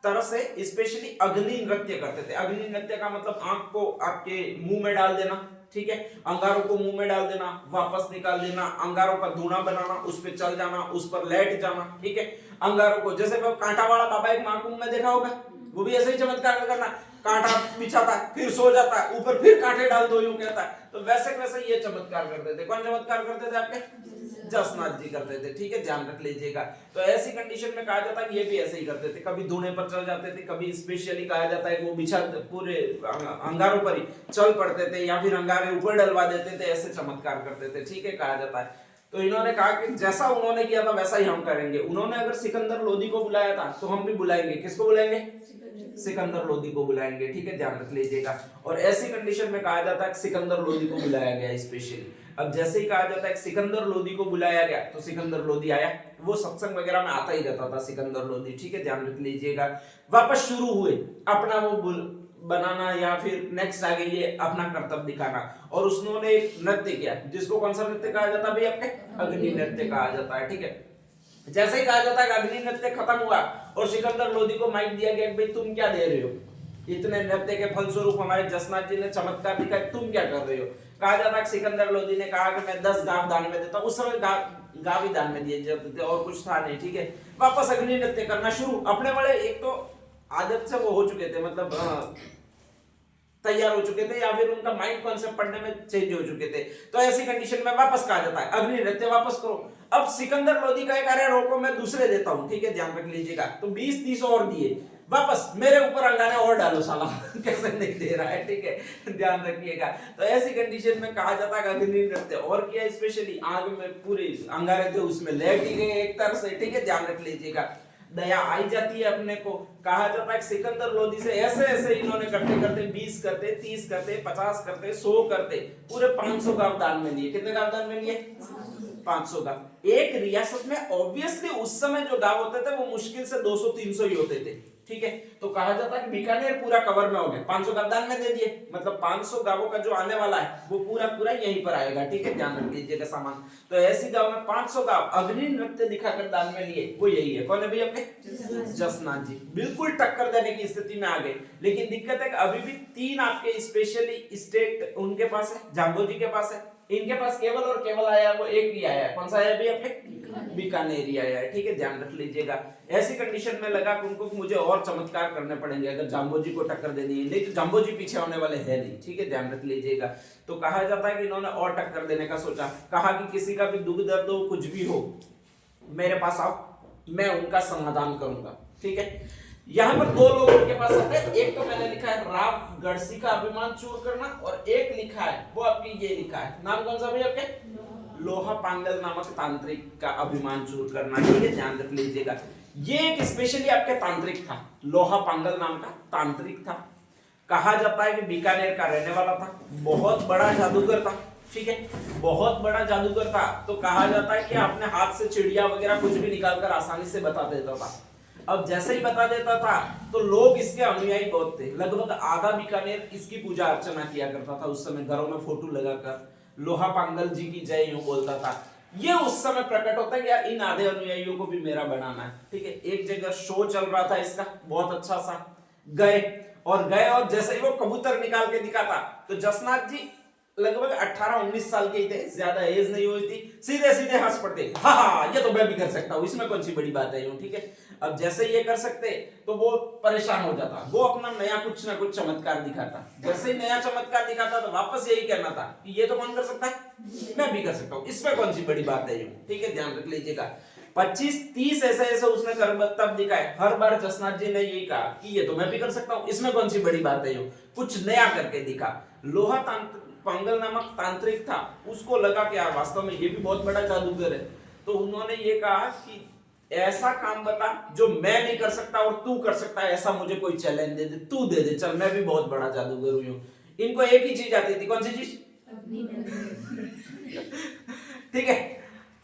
तरह से स्पेशली अग्नि नृत्य करते थे। अग्नि नृत्य का मतलब आंख को आपके मुंह में डाल देना, ठीक है, अंगारों को मुंह में डाल देना, वापस निकाल देना, अंगारों का धुआं बनाना, उस पर चल जाना, उस पर लेट जाना, ठीक है। अंगारों को जैसे कांटा वाला बाबा एक महाकुंभ में देखा होगा, वो भी ऐसे ही चमत्कार करना, कांटा बिछाता है फिर सो जाता है, ऊपर फिर कांटे डाल दो, यूं कहता है। तो वैसे वैसे ये चमत्कार करते थे। कौन चमत्कार करते थे? आपके जसनाथ जी करते थे, ठीक है, ध्यान रख लीजिएगा। तो ऐसी कंडीशन में कहा जाता है कि ये भी ऐसे ही करते थे, कभी धुने पर चल जाते थे, कभी स्पेशली कहा जाता है वो बिछा पूरे अंगारों पर ही चल पड़ते थे, या फिर अंगारे ऊपर डलवा देते थे, ऐसे चमत्कार करते थे, ठीक है, कहा जाता है। तो इन्होंने कहा कि जैसा उन्होंने किया था वैसा ही हम करेंगे। उन्होंने अगर सिकंदर लोदी को बुलाया था तो हम भी बुलाएंगे। किसको बुलाएंगे? सिकंदर लोदी को बुलाएंगे, ठीक है, ध्यान रख लीजिएगा। और ऐसी कंडीशन में कहा जाता है कि सिकंदर लोदी को बुलाया गया स्पेशली। अब जैसे ही कहा जाता है कि सिकंदर लोदी को बुलाया गया तो सिकंदर लोदी आया। वो सत्संग वगैरह में आता ही रहता था सिकंदर लोदी, ठीक है, ध्यान रख लीजिएगा। वापस शुरू हुए अपना वो बनाना, या फिर नेक्स्ट आगे ये अपना कर्तव्य दिखाना। और उसने एक नृत्य किया जिसको कौन सा नृत्य कहा जाता है भाई? आपके अग्नि नृत्य कहा जाता है, ठीक है। जैसे ही कहा जाता है कि अग्नि नृत्य खत्म हुआ और सिकंदर लोदी को माइक दिया गया, भाई तुम क्या दे रहे हो? इतने नृत्य के फलस्वरूप हमारे जसनाथ जी ने चमत्कार दिखाया, तुम क्या कर रहे हो? कहा जाता है कि सिकंदर लोदी ने कहा कि मैं 10 गांव दान में देता हूं। उस समय गांव ही दान में दिए जाते थे और कुछ था नहीं, ठीक है। वापस अग्नि नृत्य करना शुरू। अपने वाले एक तो आदत से वो हो चुके थे, मतलब तैयार हो चुके थे, या फिर उनका माइंड कॉन्सेप्ट पढ़ने में चेंज हो चुके थे। तो ऐसी कंडीशन में वापस कहा जाता है अग्नि नृत्य वापस करो। अब सिकंदर लोदी का कार्य रोको, मैं दूसरे देता हूं, ठीक है, ध्यान रख लीजिएगा। तो 20-30 और दिए, वापस मेरे ऊपर अंगारे और डालो साला कैसे नहीं दे रहा है, ठीक है, ध्यान रखिएगा। तो ऐसी कंडीशन में कहा जाता है अग्नि नृत्य और किया, स्पेशली आग में पूरे अंगारे थे उसमें लेट ही गए एक तरह से, ठीक है, ध्यान रख लीजिएगा। दया आई जाती है अपने को। कहा जाता है सिकंदर लोदी से ऐसे ऐसे इन्होंने करते करते 20 करते, 30 करते, 50 करते, 100 करते, पूरे 500 गांव दान में लिए। कितने गांव दान में लिए? 500 गांव। एक रियासत में ऑब्वियसली उस समय जो गांव होते थे वो मुश्किल से 200-300 ही होते थे, ठीक है। तो कहा जाता है कि बीकानेर पूरा कवर में हो गया, 500 गांव दान में दे दिए, मतलब 500 गांवों का जो आने वाला है वो पूरा पूरा यहीं पर आएगा, ठीक है, ध्यान रख लीजिएगा सामान। तो ऐसी गांव में 500 गांव अग्नि नृत्य दिखाकर दान में लिए, वो यही है। कौन है भैया? आपके जसनाथ जी। बिल्कुल टक्कर देने की स्थिति में आ गए, लेकिन दिक्कत है कि अभी भी 3 आपके स्पेशली स्टेट उनके पास है, जाम्बोजी के पास है। इनके पास केवल और केवल आया वो एक ही आया है। कौन सा आया भैया? आपके बीकानेर आया है, ठीक है, ध्यान रख लीजिएगा। ऐसी कंडीशन में लगा कि उनको मुझे और चमत्कार करने पड़ेंगे अगर जाम्बोजी को टक्कर देनी है, नहीं तो जाम्बोजी पीछे होने वाले हैं नहीं, ठीक है, ध्यान रख लीजिएगा। तो कहा जाता है कि इन्होंने और टक्कर देने का सोचा। कहा कि किसी का भी दुख दर्द हो, कुछ भी हो, मेरे पास आओ, मैं उनका समाधान करूंगा, ठीक है। यहाँ पर 2 लोग उनके पास आते हैं। एक तो मैंने लिखा है राव गढ़सी का अभिमान चूर करना, और एक लिखा है वो आपकी ये लिखा है, नाम कौन सा भैया आपके? लोहा पांगल नामक तांत्रिक का अभिमान चूर करना, ठीक है, ध्यान रख लीजिएगा। ये एक स्पेशली आपके तांत्रिक था, लोहा पांगल नाम का तांत्रिक था। कहा जाता है कि बीकानेर का रहने वाला था, बहुत बड़ा जादूगर था, ठीक है, बहुत बड़ा जादूगर था। तो कहा जाता है कि अपने हाथ से चिड़िया वगैरह कुछ भी निकालकर आसानी से बता देता था। अब जैसे ही बता देता था तो लोग इसके अनुयायी बहुत थे, लगभग आधा बीकानेर इसकी पूजा अर्चना किया करता था उस समय, घरों में फोटो लगाकर लोहा पांगल जी की जय यूं बोलता था। ये उस समय प्रकट होता है कि यार इन आधे अनुयायियों को भी मेरा बनाना है, ठीक है। एक जगह शो चल रहा था इसका बहुत अच्छा सा, गए और जैसे ही वो कबूतर निकाल के दिखाता तो जसनाथ जी लगभग 18-19 साल के ही थे, ज्यादा एज नहीं हुई थी, सीधे सीधे हंस पड़ते, हाँ ये तो मैं भी कर सकता हूँ, इसमें कौन सी बड़ी बात है यूं, ठीक है। अब जैसे ये कर सकते तो वो परेशान हो जाता, वो अपना नया कुछ ना कुछ चमत्कार दिखाता। जैसे ही नया चमत्कार दिखाता तो वापस यही कहना था कि ये तो कौन कर सकता है, मैं भी कर सकता हूँ, इसमें कौन सी बड़ी बात है यूं, ठीक है, ध्यान रख लीजिएगा। 25-30 ऐसे उसने कर्तव्य दिखाए। हर बार जसनाथ जी ने यही कहा कि ये तो मैं भी कर सकता हूँ, इसमें कौन सी बड़ी बात है यूं, कुछ नया करके दिखा। लोहा पांगल नामक तांत्रिक था, उसको लगा कि यार वास्तव में ये भी बहुत बड़ा जादूगर है। तो उन्होंने ये कहा कि ऐसा काम बता जो मैं नहीं कर सकता और तू कर सकता है, ऐसा मुझे कोई चैलेंज दे दे, तू दे दे, चल मैं भी बहुत बड़ा जादूगर हूं। इनको एक ही चीज आती थी, कौन सी चीज? ठीक है,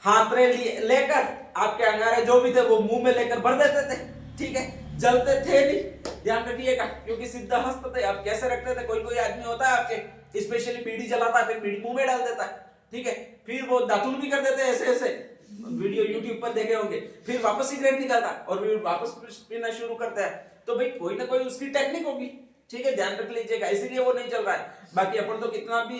हाथरे लेकर आपके अंगारे जो भी थे वो मुंह में लेकर भर देते थे, ठीक है, जलते थे नहीं, ध्यान रखिएगा, क्योंकि सीधा हस्त थे। अब कैसे रखते थे, कोई कोई आदमी होता है आपके स्पेशली बीड़ी जलाता है, फिर बीड़ी मुंह में डाल देता है, ठीक है, फिर वो दातुन भी कर देते हैं ऐसे ऐसे, वीडियो यूट्यूब पर देखे होंगे, फिर वापस सिगरेट निकालता और फिर वापस पीना शुरू करता है। तो भाई कोई ना कोई उसकी टेक्निक होगी, ठीक है, ध्यान रख लीजिएगा, इसीलिए वो नहीं चल रहा है। बाकी अपन तो कितना भी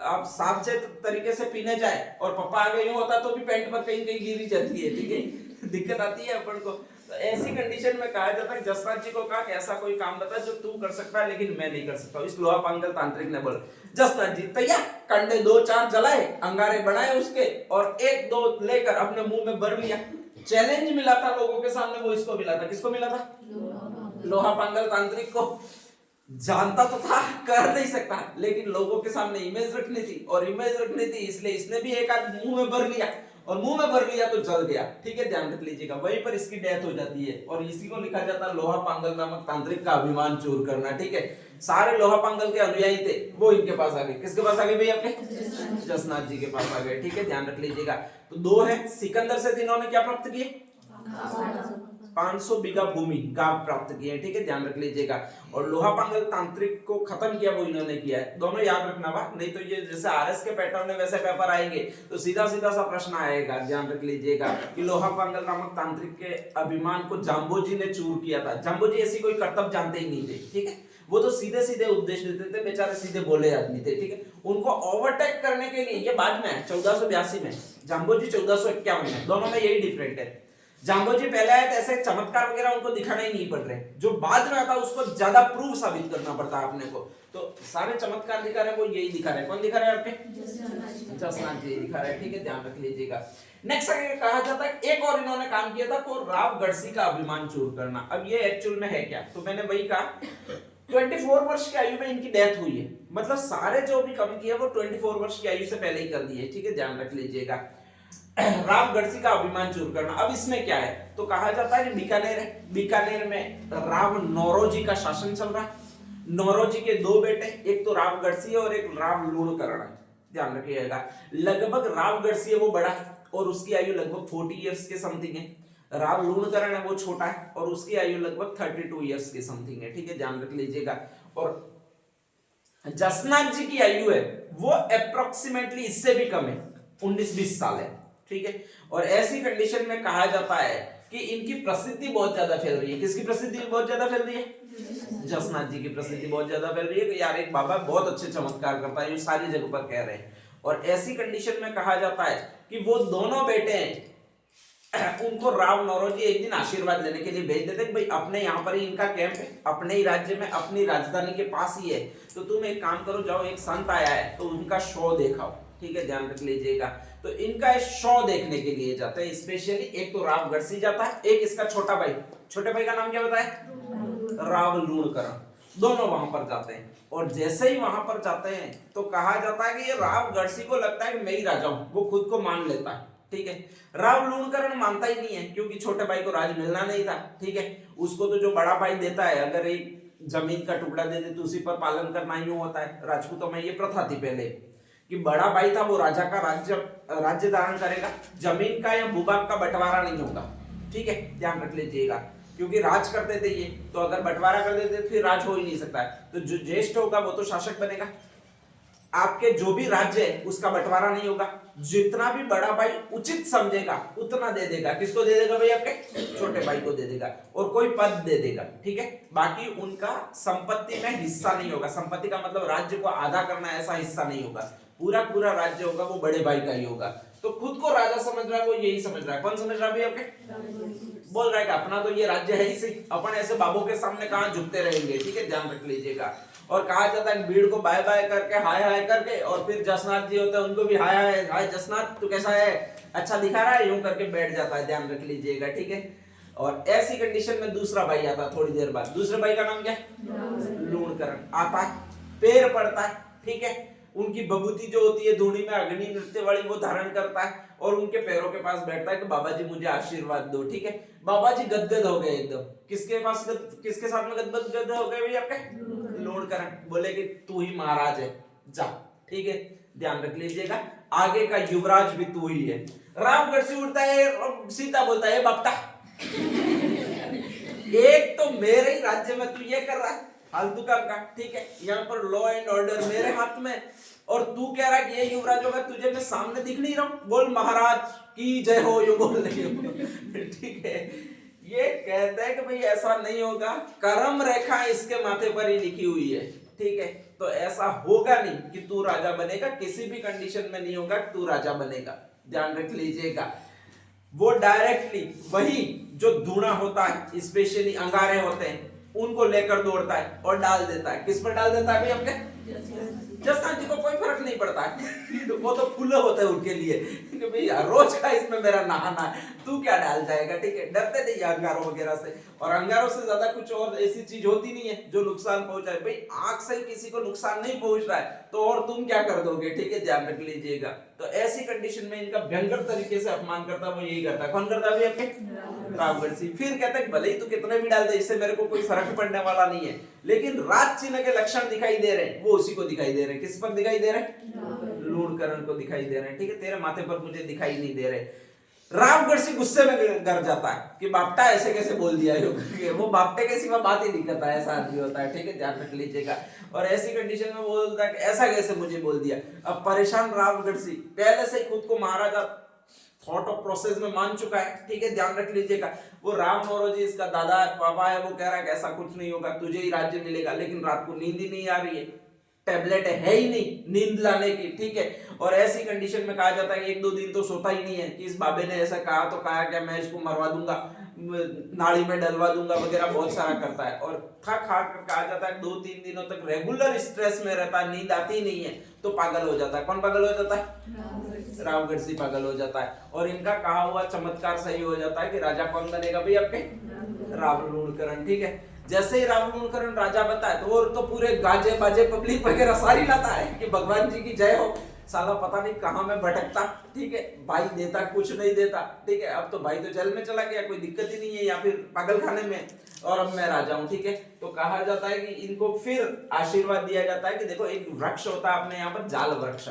आप सावचेत तरीके से पीने जाए और पप्पा आगे यूं होता तो भी पैंट पर कहीं कहीं गिरी जाती है, ठीक है, दिक्कत आती है अपन को। तो ऐसी कंडीशन में कहा जाता है, जसराज जी को कहा कि ऐसा कोई काम बता जो तू कर सकता है लेकिन मैं नहीं कर सकता। इस लोहा पांगल तांत्रिक ने बोला, जसराज जी तैयार, कंडे 2-4 जलाए, अंगारे बनाए उसके और 1-2 लेकर अपने मुंह में भर लिया। चैलेंज मिला था लोगों के सामने, वो इसको मिला था, किसको मिला था? लोहा पांगल तांत्रिक को। जानता तो था कर नहीं सकता, लेकिन लोगों के सामने इमेज रखनी थी, और इमेज रखनी थी इसलिए इसने भी एक आध मुंह में भर लिया, और मुंह में भर लिया तो जल गया, ठीक है, ध्यान रख लीजिएगा। वहीं पर इसकी डेथ हो जाती है, और इसी को लिखा जाता है लोहा पांगल नामक तांत्रिक का अभिमान चूर करना, ठीक है। सारे लोहा पांगल के अनुयायी थे, वो इनके पास आ गए। किसके पास आ गए भाई? आपके जसनाथ जी के पास आ गए, ठीक है, ध्यान रख लीजिएगा। तो 2 है, सिकंदर से इन्होंने क्या प्राप्त किए? 500 बीघा भूमि गांव प्राप्त किए, ठीक है, ध्यान रख लीजिएगा। और लोहा पांगल तांत्रिक को खत्म किया वो इन्होंने किया है, दोनों याद रखना बा, नहीं तो ये जैसे आरएस के पैटर्न में वैसे पेपर आएंगे तो सीधा सीधा सा प्रश्न आएगा। ध्यान रख लीजिएगा कि लोहा पांगल नामक तांत्रिक के अभिमान को जाम्बोजी ने चूर किया था। जाम्बोजी ऐसी कोई कर्तव्य जानते ही नहीं थे, ठीक है, वो तो सीधे सीधे उपदेश देते थे, बेचारे सीधे बोले आदमी थे, ठीक है। उनको ओवरटेक करने के लिए, ये बाद में 1482 में, जाम्बोजी 1451 में, दोनों में यही डिफरेंट है। जाम्बोजी पहले आए तो ऐसे चमत्कार वगैरह उनको दिखाना ही नहीं पड़ रहे, जो बाद में आता उसको ज्यादा प्रूफ साबित करना पड़ता है अपने को। तो सारे चमत्कार दिखा रहे हैं वो यही दिखा रहे हैं। कौन दिखा रहे हैं? आपके जसनाथ जी दिखा रहे हैं, ठीक है, ध्यान रख लीजिएगा। नेक्स्ट आगे कहा जाता है एक और इन्होंने काम किया था, तो राव गढ़सी का अभिमान चूर करना। अब ये एक्चुअल में है क्या? तो मैंने वही कहा, 24 वर्ष की आयु में इनकी डेथ हुई है, मतलब सारे जो भी काम किया वो 24 वर्ष की आयु से पहले ही कर दिए, ठीक है, ध्यान रख लीजिएगा। राव गढ़सी का अभिमान चूर करना। अब इसमें क्या है? तो कहा जाता है कि बीकानेर है, बीकानेर में राव नौरोजी का शासन चल रहा है। नौरोजी के 2 बेटे, एक तो राव गढ़सी और एक राव लूणकरण है, ध्यान रखिएगा। लगभग राव गढ़सी है वो बड़ा है और उसकी आयु लगभग 40 इयर्स के समथिंग है। राव लूणकरण है वो छोटा है और उसकी आयु लगभग 32 इयर्स के समथिंग है, ठीक है, ध्यान रख लीजिएगा। और जसनाथ जी की आयु है वो अप्रोक्सीमेटली इससे भी कम है, 19-20 साल है, ठीक है। और ऐसी कंडीशन में कहा जाता है कि इनकी प्रसिद्धि बहुत ज्यादा फैल रही है। किसकी प्रसिद्धि बहुत ज्यादा फैल रही है? जसनाथ जी की प्रसिद्धि बहुत ज्यादा फैल रही है कि यार एक बाबा बहुत अच्छे चमत्कार करता है, ये सारी जगह पर कह रहे हैं। और ऐसी कंडीशन में कहा जाता है कि वो दोनों बेटे हैं, उनको राव नौरोजी एक दिन आशीर्वाद लेने के लिए भेज देते हैं, भाई अपने यहाँ पर ही इनका कैंप है, अपने ही राज्य में, अपनी राजधानी के पास ही है, तो तुम एक काम करो, जाओ, एक संत आया है तो उनका शो दिखाओ, ठीक है, ध्यान रख लीजिएगा। तो इनका शो देखने के लिए जाते हैं स्पेशली। एक तो राव गढ़सी जाता है, एक इसका छोटा भाई, छोटे भाई का नाम क्या बताया? राव लूणकरण, दोनों वहां पर जाते हैं। और जैसे ही वहां पर जाते हैं तो कहा जाता है कि ये राव गढ़सी को लगता है कि मैं ही राजा हूं, वो खुद को मान लेता है, ठीक है। राव लूणकरण मानता ही नहीं है क्योंकि छोटे भाई को राज मिलना नहीं था, ठीक है। उसको तो जो बड़ा भाई देता है, अगर एक जमीन का टुकड़ा दे दे तो उसी पर पालन करना ही होता है। राजपूतों में ये प्रथा थी पहले कि बड़ा भाई था वो राजा का राज्य धारण करेगा, जमीन का या भूभाग का बंटवारा नहीं होगा, ठीक है, ध्यान रख लीजिएगा। क्योंकि राज करते थे ये, तो अगर बंटवारा कर देते फिर राज हो ही नहीं सकता है। तो जो ज्येष्ठ होगा वो तो शासक बनेगा, आपके जो भी राज्य है उसका बंटवारा नहीं होगा, जितना भी बड़ा भाई उचित समझेगा उतना दे देगा। किसको दे देगा भाई? आपके छोटे भाई को दे देगा, और कोई पद दे देगा, ठीक है। बाकी उनका संपत्ति में हिस्सा नहीं होगा, संपत्ति का मतलब राज्य को आधा करना, ऐसा हिस्सा नहीं होगा, पूरा पूरा राज्य होगा वो बड़े भाई का ही होगा। तो खुद को राजा समझ रहा है वो, यही समझ रहा है। कौन समझ रहा है भाई? आपके बोल रहा है कि अपना तो ये राज्य है ही सही, अपन ऐसे बाबू के सामने कहां झुकते रहेंगे, ठीक है, ध्यान रख लीजिएगा। और कहा जाता है भीड़ को बाय बाय करके, हाय हाय करके, और फिर जसनाथ जी होते हैं उनको भी हाय हाय, हाय जसनाथ तू कैसा है, अच्छा दिखा रहा है, यूं करके बैठ जाता है, ध्यान रख लीजिएगा, ठीक है। और ऐसी कंडीशन में दूसरा भाई आता है थोड़ी देर बाद। दूसरे भाई का नाम क्या है? लूणकरण आता है, पैर पड़ता है, ठीक है। उनकी बबूती जो होती है धूनी में अग्नि नृत्य वाली, वो धारण करता है और उनके पैरों के पास बैठता है कि बाबा जी मुझे आशीर्वाद दो, ठीक है। बाबा जी गदगद हो गए एकदम। किसके पास किसके साथ में गदगद हो गए भाई? आपके लूणकरण बोले कि तू ही महाराज है, जा, ठीक है, ध्यान रख लीजिएगा, आगे का युवराज भी तू ही है। राम गढ़सी उठता है, सीता बोलता है बप्ता एक तो मेरे ही राज्य में तू ये कर रहा है फालतू का, ठीक है, यहाँ पर लॉ एंड ऑर्डर मेरे हाथ में, और तू कह रहा है कि ये युवराज होगा, तुझे मैं सामने दिख नहीं रहा हूं, बोल महाराज की जय हो, यो बोल रही हो ठीक है। ये कहते हैं कि भाई ऐसा नहीं होगा, कर्म रेखा इसके माथे पर ही लिखी हुई है, ठीक है। तो ऐसा होगा नहीं कि तू राजा बनेगा, किसी भी कंडीशन में नहीं होगा कि तू राजा बनेगा, ध्यान रख लीजिएगा। वो डायरेक्टली वही जो धूना होता है, स्पेशली अंगारे होते हैं, उनको लेकर दौड़ता है और डाल देता है। किस पर डाल देता है भाई? अपने जसनाथ जी को कोई फर्क नहीं पड़ता है तो वो तो फुल होता है उनके लिए कि भाई रोज का इसमें मेरा नहाना है, तू क्या डाल जाएगा, ठीक है। डरते नहीं अंगारों वगैरह से, और अंगारों से ज्यादा कुछ और ऐसी चीज होती नहीं है जो नुकसान पहुंचाए। भाई आंख से किसी को नुकसान नहीं पहुंच रहा है तो और तुम क्या कर दोगे, ठीक है, ध्यान रख लीजिएगा। तो ऐसी कंडीशन में इनका भयंकर तरीके से अपमान करता, वो यही करता। कौन करता है आपके? रावगढ़। फिर कहता है भले ही तू कितने भी डाल दे, इससे मेरे को कोई फर्क पड़ने वाला नहीं है, लेकिन राज चिन्ह के लक्षण दिखाई दे रहे हैं, वो उसी को दिखाई दे रहे हैं। किस पर दिखाई दे रहे हैं? लूणकरण को दिखाई दे रहे हैं, ठीक है। तेरे माथे पर मुझे दिखाई नहीं दे रहे। रावगढ़ से गुस्से में गर जाता है कि बापटा ऐसे कैसे बोल दिया है। वो बापटे के सिवा बात ही नहीं करता, ऐसा आदमी होता है, ठीक है, ध्यान रख लीजिएगा। और ऐसी कंडीशन में बोलता है कि ऐसा कैसे मुझे बोल दिया। अब परेशान रावगढ़ से पहले से खुद को महाराजा थॉट ऑफ प्रोसेस में मान चुका है, ठीक है, ध्यान रख लीजिएगा। वो राम नौरोजी इसका दादा पापा है, वो कह रहा है कि ऐसा कुछ नहीं होगा, तुझे ही राज्य मिलेगा। लेकिन रात को नींद ही नहीं आ रही है, टैबलेट है ही नहीं नींद लाने की, ठीक है। और ऐसी कंडीशन में कहा जाता है कि 1-2 दिन तो सोता ही नहीं है कि इस बाबे ने ऐसा कहा तो कहा क्या मैं इसको मरवा दूंगा, नाड़ी में डलवा दूंगा वगैरह, बहुत सारा करता है। और थक हार कर कहा जाता है 2-3 दिनों तक रेगुलर स्ट्रेस में रहता है, नींद आती नहीं है तो पागल हो जाता है। कौन पागल हो जाता है? रावगढ़ से पागल हो जाता है। और इनका कहा हुआ चमत्कार सही हो जाता है कि राजा कौन बनेगा भाई आपके? रावलूणकरण, ठीक है। जैसे ही रावलूणकरण राजा बनता है तो वो तो पूरे गाजे बाजे पब्लिक वगैरह सारी लाता है कि भगवान जी की जय हो। साला पता नहीं कहां में भटकता, ठीक है, भाई देता कुछ नहीं देता, ठीक है। अब तो भाई तो जेल में चला गया, कोई दिक्कत ही नहीं है, या फिर पागल खाने में, और अब मैं राजा हूं, ठीक है। तो कहा जाता है कि इनको फिर आशीर्वाद दिया जाता है कि देखो एक वृक्ष होता है अपने यहाँ पर, जाल वृक्ष।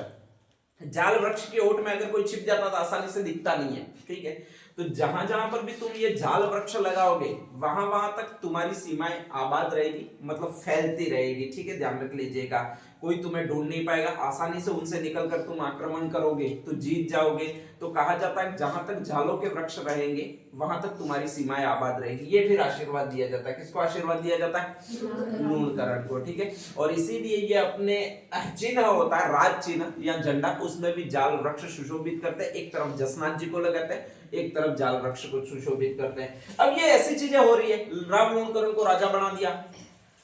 जाल वृक्ष के ओट में अगर कोई छिप जाता तो आसानी से दिखता नहीं है, ठीक है। तो जहां जहां पर भी तुम ये जाल वृक्ष लगाओगे वहां वहां तक तुम्हारी सीमाएं आबाद रहेगी, मतलब फैलती रहेगी, ठीक है, ध्यान रख लीजिएगा। कोई तुम्हें ढूंढ नहीं पाएगा, आसानी से उनसे निकलकर तुम आक्रमण करोगे तो जीत जाओगे। तो कहा जाता है जहां तक जालों के वृक्ष रहेंगे वहां तक तुम्हारी सीमाएं आबाद रहेगी। ये फिर आशीर्वाद दिया जाता है, किसको आशीर्वाद दिया जाता है? लूणकरण को, ठीक है। और इसीलिए ये अपने चिन्ह होता है, राज चिन्ह या झंडा, उसमें भी जाल वृक्ष सुशोभित करते हैं। एक तरफ जसनाथ जी को लगाते हैं, एक तरफ जाल वृक्ष को सुशोभित करते हैं। अब ये ऐसी चीजें हो रही है, रावलूणकरण को राजा बना दिया,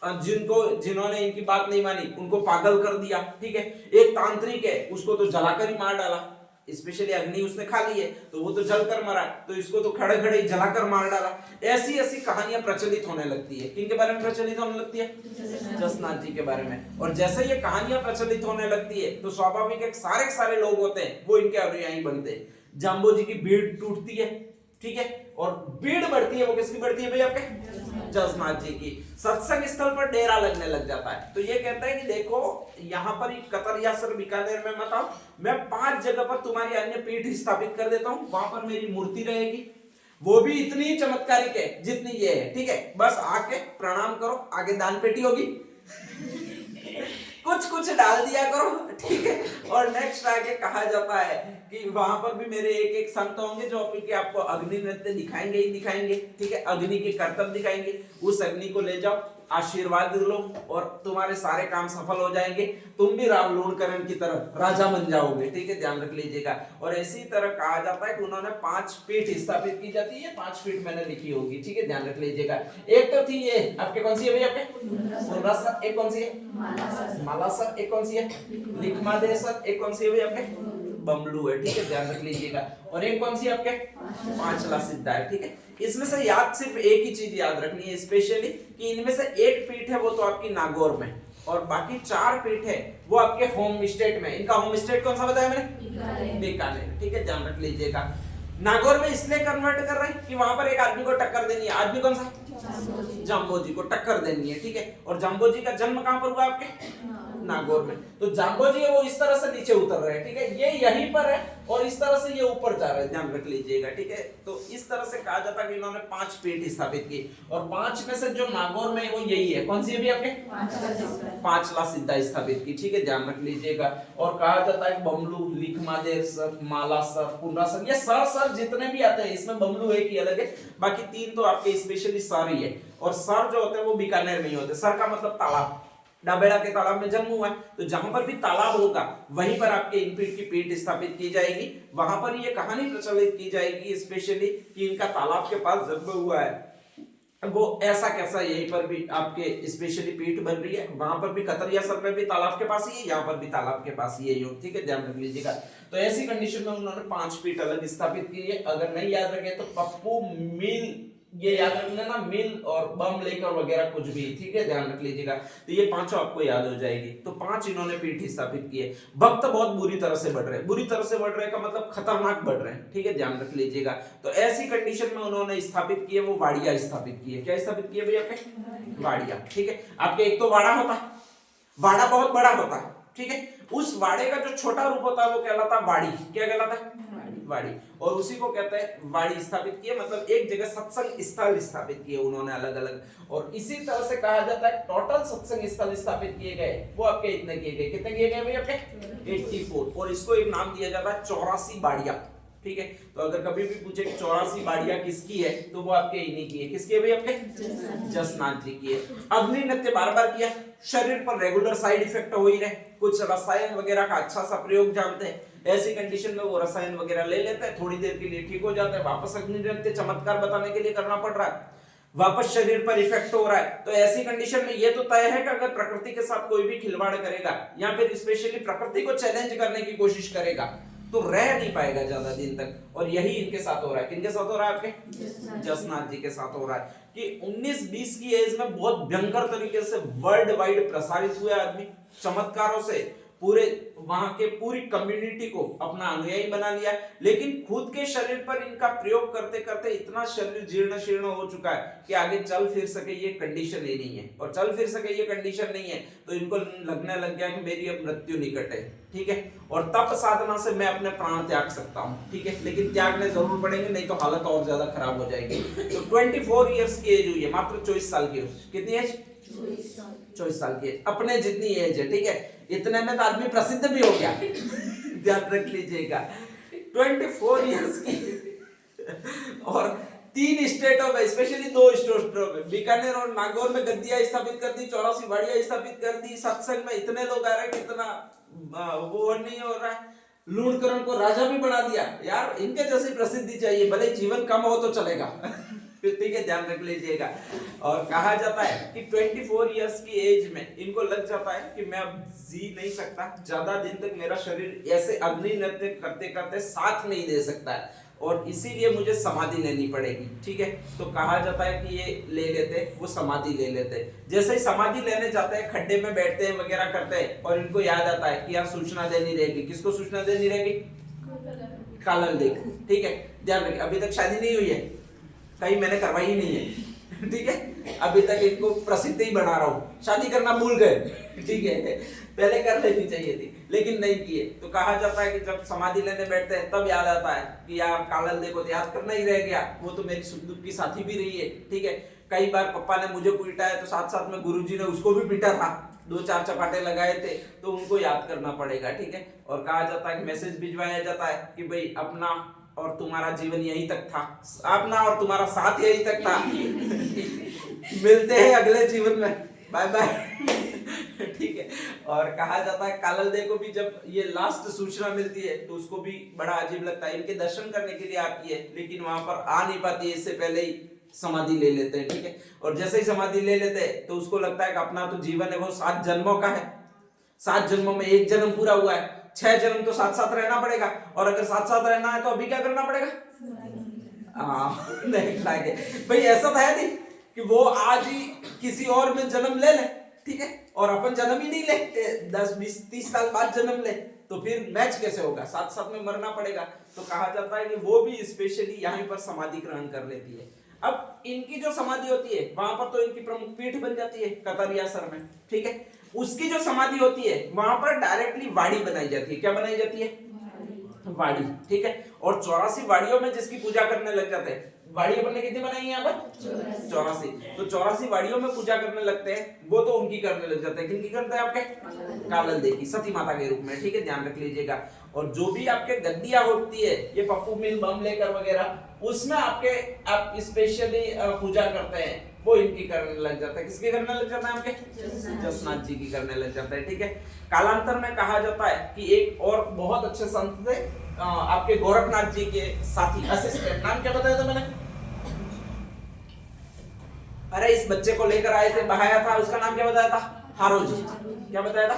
जिन्होंने इनकी बात नहीं मानी उनको पागल कर दिया, ठीक है। एक तांत्रिक है उसको तो जलाकर ही मार डाला, स्पेशली अग्नि उसने खा ली है तो वो तो जलकर मरा, तो इसको तो खड़े खड़े जलाकर मार डाला। ऐसी ऐसी कहानियां प्रचलित होने लगती है। किनके बारे में प्रचलित होने लगती है? जसनाथ जी के बारे में। और जैसे ये कहानियां प्रचलित होने लगती है तो स्वाभाविक है सारे लोग होते हैं वो इनके अनुयायी बनते हैं। जाम्बो जी की भीड़ टूटती है, ठीक है, और भीड़ बढ़ती है, वो किसकी बढ़ती है भाई? आपके जसनाथ जी की। सत्संग स्थल पर डेरा लगने लग जाता है। तो ये कहता है कि देखो यहाँ पर कतर या सर बीकानेर में मत आओ, मैं 5 जगह पर तुम्हारी अन्य पीठ स्थापित कर देता हूँ, वहां पर मेरी मूर्ति रहेगी, वो भी इतनी चमत्कारिक है जितनी ये है, ठीक है। बस आके प्रणाम करो, आगे दान पेटी होगी कुछ डाल दिया करो, ठीक है। और नेक्स्ट आगे कहा जाता है कि वहां पर भी मेरे एक संत होंगे जो आपको अग्नि नृत्य दिखाएंगे ही दिखाएंगे, ठीक है, अग्नि के कर्तव्य दिखाएंगे। उस अग्नि को ले जाओ, आशीर्वाद लो और तुम्हारे सारे काम सफल हो जाएंगे, तुम भी रावलूणकरण की तरह राजा बन जाओगे, ठीक है, ध्यान रख लीजिएगा। और इसी तरह कहा जाता है कि उन्होंने 5 पीठ स्थापित की जाती है, 5 पीठ मैंने लिखी होगी, ठीक है, ध्यान रख लीजिएगा। एक तो थी ये आपके, कौन सी है भैया आपके? मुर्रासर। एक कौन सी है? मालासर। एक कौन सी है? लिखमादेसर। एक कौन सी है भैया आपके? बमलू है, ठीक है, ध्यान रख लीजिएगा। और एक कौन सी आपके? पांचला सिद्धा है, ठीक है। इसमें से याद सिर्फ एक ही चीज याद रखनी है स्पेशली कि इनमें से एक पीठ है वो तो आपकी नागौर में, और बाकी 4 पीठ है वो आपके होम स्टेट में। इनका होम स्टेट कौन सा बताया मैंने? बीकानेर, ठीक है, ध्यान रख लीजिएगा। नागौर में इसलिए कन्वर्ट कर रहे हैं कि वहां पर एक आदमी को टक्कर देनी है। आदमी कौन सा? जाम्बो जी को टक्कर देनी है, ठीक है। और जाम्बो जी का जन्म कहां पर हुआ आपके? नागौर में। तो जांगोजी है वो इस तरह से नीचे उतर रहे हैं, ठीक है, ये यहीं पर है और इस तरह से ये ऊपर जा रहे हैं, ध्यान रख लीजिएगा, ठीक है। तो इस तरह से कहा जाता है कि इन्होंने 5 पीठ स्थापित की और 5 में से जो नागौर में वो यही है, कौन सी है भी आपके 5 सिद्धा स्थापित की, ठीक है, ध्यान रख लीजिएगा। और कहा जाता है बमलू, लिखमादेर सर, माला सर, पुंडरा सर, ये सर जितने भी आते हैं इसमें बमलू एक ही अलग है, बाकी 3 तो आपके स्पेशली सर ही है। और सर जो होते हैं वो बीकानेर में ही होते हैं। सर का मतलब तालाब, डाबेड़ा के तालाब में जन्म हुआ है, तो जहां पर भी तालाब होगा वहीं पर आपके इनपीठ की पीठ स्थापित की जाएगी। वहां पर ये कहानी प्रचलित की जाएगी स्पेशली कि इनका तालाब के पास जन्म हुआ है, वो ऐसा कैसा, यहीं पर भी आपके स्पेशली पीठ बन रही है। वहां पर भी कतरिया सर में भी तालाब के पास ही है, यहाँ पर भी तालाब के पास ही है, ठीक है, ध्यान रख लीजिएगा। तो ऐसी कंडीशन में उन्होंने 5 पीठ अलग स्थापित की है। अगर नहीं याद रखे तो पप्पू मिल, ये याद रख लेना, मिल और बम लेकर वगैरह कुछ भी, ठीक है, ध्यान रख लीजिएगा। तो ये 5 आपको याद हो जाएगी। तो 5 इन्होंने पीठ स्थापित किए। भक्त बहुत बुरी तरह से बढ़ रहे हैं, बुरी तरह से बढ़ रहे का मतलब खतरनाक बढ़ रहे हैं, ठीक है, ध्यान रख लीजिएगा। तो ऐसी कंडीशन में उन्होंने स्थापित किए वो वाड़िया स्थापित किए। क्या स्थापित किए भैया आपके? वाड़िया, ठीक है। आपके एक तो वाड़ा होता है, वाड़ा बहुत बड़ा होता है, ठीक है, उस वाड़े का जो छोटा रूप होता है वो कहलाता है वाड़ी। क्या कहलाता है? वाड़ी। और उसी को कहते हैं वाड़ी स्थापित किए, मतलब एक जगह सत्संग स्थल स्थापित किए उन्होंने अलग अलग। और इसी तरह से कहा जाता है टोटल सत्संग स्थल स्थापित किए गए वो आपके इतने किए गए, कितने किए गए भाई आपके? 84। और इसको एक नाम दिया जाता है 84 बाड़िया, ठीक है। तो अगर कभी भी पूछे 84 बाड़िया किसकी है तो वो आपके इन्हीं की है। किसकी है भाई आपके? जसनाथ जी की है। अग्नि नृत्य बार बार किया, शरीर पर रेगुलर साइड इफेक्ट हो ही रहे, कुछ रसायन वगैरह का अच्छा सा प्रयोग जानते हैं, ऐसी कंडीशन में वो रसायन वगैरह ले लेते हैं, थोड़ी देर के लिए ठीक हो जाते हैं, वापस अग्नि नृत्य चमत्कार बताने के लिए करना पड़ रहा है, वापस शरीर पर इफेक्ट हो रहा है। तो ऐसी कंडीशन में ये तो तय है कि अगर प्रकृति के साथ कोई भी खिलवाड़ करेगा या फिर स्पेशली प्रकृति को चैलेंज करने की कोशिश करेगा तो रह नहीं पाएगा ज्यादा दिन तक। और यही इनके साथ हो रहा है। किनके साथ हो रहा है? आपके जसनाथ जी के साथ हो रहा है कि 19-20 की एज में बहुत भयंकर तरीके से वर्ल्ड वाइड प्रसारित हुए आदमी, चमत्कारों से पूरे वहां के पूरी कम्युनिटी को अपना अनुयायी बना लिया। लेकिन खुद के शरीर पर इनका प्रयोग करते करते इतना शरीर जीर्ण शीर्ण हो चुका है कि आगे चल फिर सके ये कंडीशन ही नहीं है। और चल फिर सके ये कंडीशन नहीं है तो इनको लगने लग गया कि मेरी अब मृत्यु निकट है, ठीक है, और तप साधना से मैं अपने प्राण त्याग सकता हूँ, ठीक है, लेकिन त्यागने जरूर पड़ेंगे, नहीं तो हालत और ज्यादा खराब हो जाएगी। तो 24 इयर्स की एज हुई है, मात्र 24 साल की। कितनी एज? 24 साल की एज, अपने जितनी एज है, ठीक है। इतने में तो आदमी प्रसिद्ध भी हो गया ध्यान रख लीजिएगा। 24 इयर्स की और 3 स्टेटों में, स्पेशली 2 स्टेटों में, बीकानेर और नागौर में गद्दियां स्थापित कर दी, 84 बाड़ियां स्थापित कर दी। सत्संग में इतने लोग आ रहे हैं, कितना वो नहीं हो रहा है। लूणकरण को राजा भी बना दिया यार, इनके जैसी प्रसिद्धि चाहिए, भले जीवन कम हो तो चलेगा ठीक है, ध्यान रख लीजिएगा। और कहा जाता है कि 24 इयर्स की एज में इनको लग जाता है कि मैं अब जी नहीं सकता ज्यादा दिन तक, मेरा शरीर ऐसे अग्नि नृत्य करते करते साथ नहीं दे सकता है और इसीलिए मुझे समाधि लेनी पड़ेगी, ठीक है। तो कहा जाता है कि ये ले लेते, वो समाधि ले लेते। जैसे ही समाधि लेने जाते हैं, खड्डे में बैठते हैं वगैरह करते हैं और इनको याद आता है कि यार सूचना देनी रहेगी। किसको सूचना देनी रहेगी? कालल देख, ठीक है, ध्यान रखिए। अभी तक शादी नहीं हुई है, कहीं मैंने करवाई ही नहीं है, ठीक है, अभी तक इनको प्रसिद्ध ही बना रहा हूँ, शादी करना भूल गए, ठीक है, पहले कर लेनी चाहिए थी लेकिन नहीं किए। तो कहा जाता है कि जब समाधि लेने बैठते हैं तब याद आता है कि यार कालल देखो, याद करना ही रह गया, वो तो मेरी सुख दुख की साथी भी रही है, ठीक है। कई बार पापा ने मुझे पीटा है तो साथ साथ में गुरुजी ने उसको भी पीटा था, 2-4 चपाटे लगाए थे, तो उनको याद करना पड़ेगा, ठीक है। और कहा जाता है कि मैसेज भिजवाया जाता है कि भाई अपना और तुम्हारा जीवन यहीं तक था, अपना और तुम्हारा साथ यहीं तक था मिलते हैं अगले जीवन में, बाय बाय ठीक है। और कहा जाता है कालल दे को भी जब ये लास्ट सूचना मिलती है तो उसको भी बड़ा अजीब लगता है। इनके दर्शन करने के लिए आती है लेकिन वहां पर आ नहीं पाती है, इससे पहले ही समाधि ले लेते हैं, ठीक है। और जैसे ही समाधि ले लेते हैं तो उसको लगता है कि अपना तो जीवन है वो 7 जन्मों का है, 7 जन्मों में 1 जन्म पूरा हुआ है, 6 जन्म तो साथ साथ रहना पड़ेगा। और अगर साथ साथ रहना है तो अभी क्या करना पड़ेगा? नहीं लागे भाई, ऐसा था नहीं कि वो आज ही किसी और में जन्म ले ले, ठीक है, और अपन जन्म ही नहीं ले, 10, 20, 30 साल बाद जन्म ले, तो फिर मैच कैसे होगा? साथ साथ में मरना पड़ेगा। तो कहा जाता है कि वो भी स्पेशली यहीं पर समाधि ग्रहण कर लेती है। अब इनकी जो समाधि होती है वहां पर तो इनकी प्रमुख पीठ बन जाती है कतरिया सर में, ठीक है। उसकी जो समाधि होती है वहां पर डायरेक्टली वाड़ी बनाई जाती है। क्या बनाई जाती है? वाड़ी, ठीक है। और 84 वाड़ियों में जिसकी पूजा करने लग जाते हैं, वाड़ी अपन ने कितनी बनाई है यहाँ पर? 84। तो 84 वाड़ियों में पूजा करने लगते हैं, वो तो उनकी करने लग जाते हैं। किनकी करते हैं? आपके कालल देव की, सती माता के रूप में, ठीक है, ध्यान रख लीजिएगा। और जो भी आपके गद्दियां होती है, ये पप्पू मिल बम लेकर वगैरह, उसमें आप स्पेशली पूजा करते हैं, वो इनकी करने लग जाता है। किसकी करने लग जाता है? आपके जसनाथ जी की करने लग जाता है, ठीक है। कालांतर में कहा जाता है कि एक और बहुत अच्छे संत थे आपके गोरखनाथ जी के साथी, असिस्टेंट। नाम क्या बताया था मैंने? अरे इस बच्चे को लेकर आए थे, बहाया था, उसका नाम क्या बताया था? हारोजी। क्या बताया था?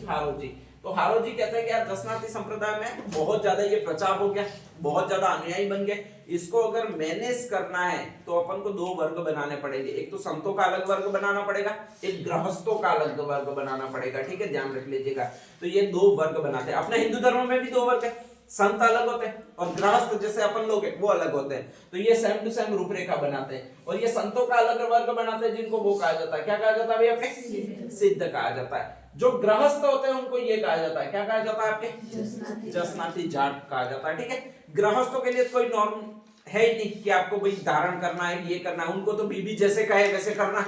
हारोजी। तो हारोजी कहते हैं कि यार जसनाती संप्रदाय में बहुत ज्यादा ये प्रचार हो गया, बहुत ज्यादा अनुयायी बन गए, इसको अगर मैनेज करना है तो अपन को दो वर्ग बनाने पड़ेंगे। एक तो संतों का अलग वर्ग बनाना पड़ेगा, एक गृहस्थों का अलग वर्ग बनाना पड़ेगा, ठीक है, ध्यान रख लीजिएगा। तो ये दो वर्ग बनाते हैं। अपने हिंदू धर्म में भी दो वर्ग है, संत अलग होते हैं और गृहस्थ जैसे अपन लोग हैं वो अलग होते हैं। तो ये सेम टू सेम रूपरेखा बनाते हैं। और ये संतों का अलग वर्ग बनाते हैं, जिनको वो कहा जाता है, क्या कहा जाता है भाई? आपके सिद्ध कहा जाता है। जो गृहस्थ होते हैं उनको ये कहा जाता है, क्या कहा जाता है? आपके जसनाती जाट कहा जाता है, ठीक है। गृहस्थों के लिए कोई नॉर्म है ही नहीं कि आपको भाई धारण करना है, ये करना है, उनको तो बीबी जैसे कहे वैसे करना,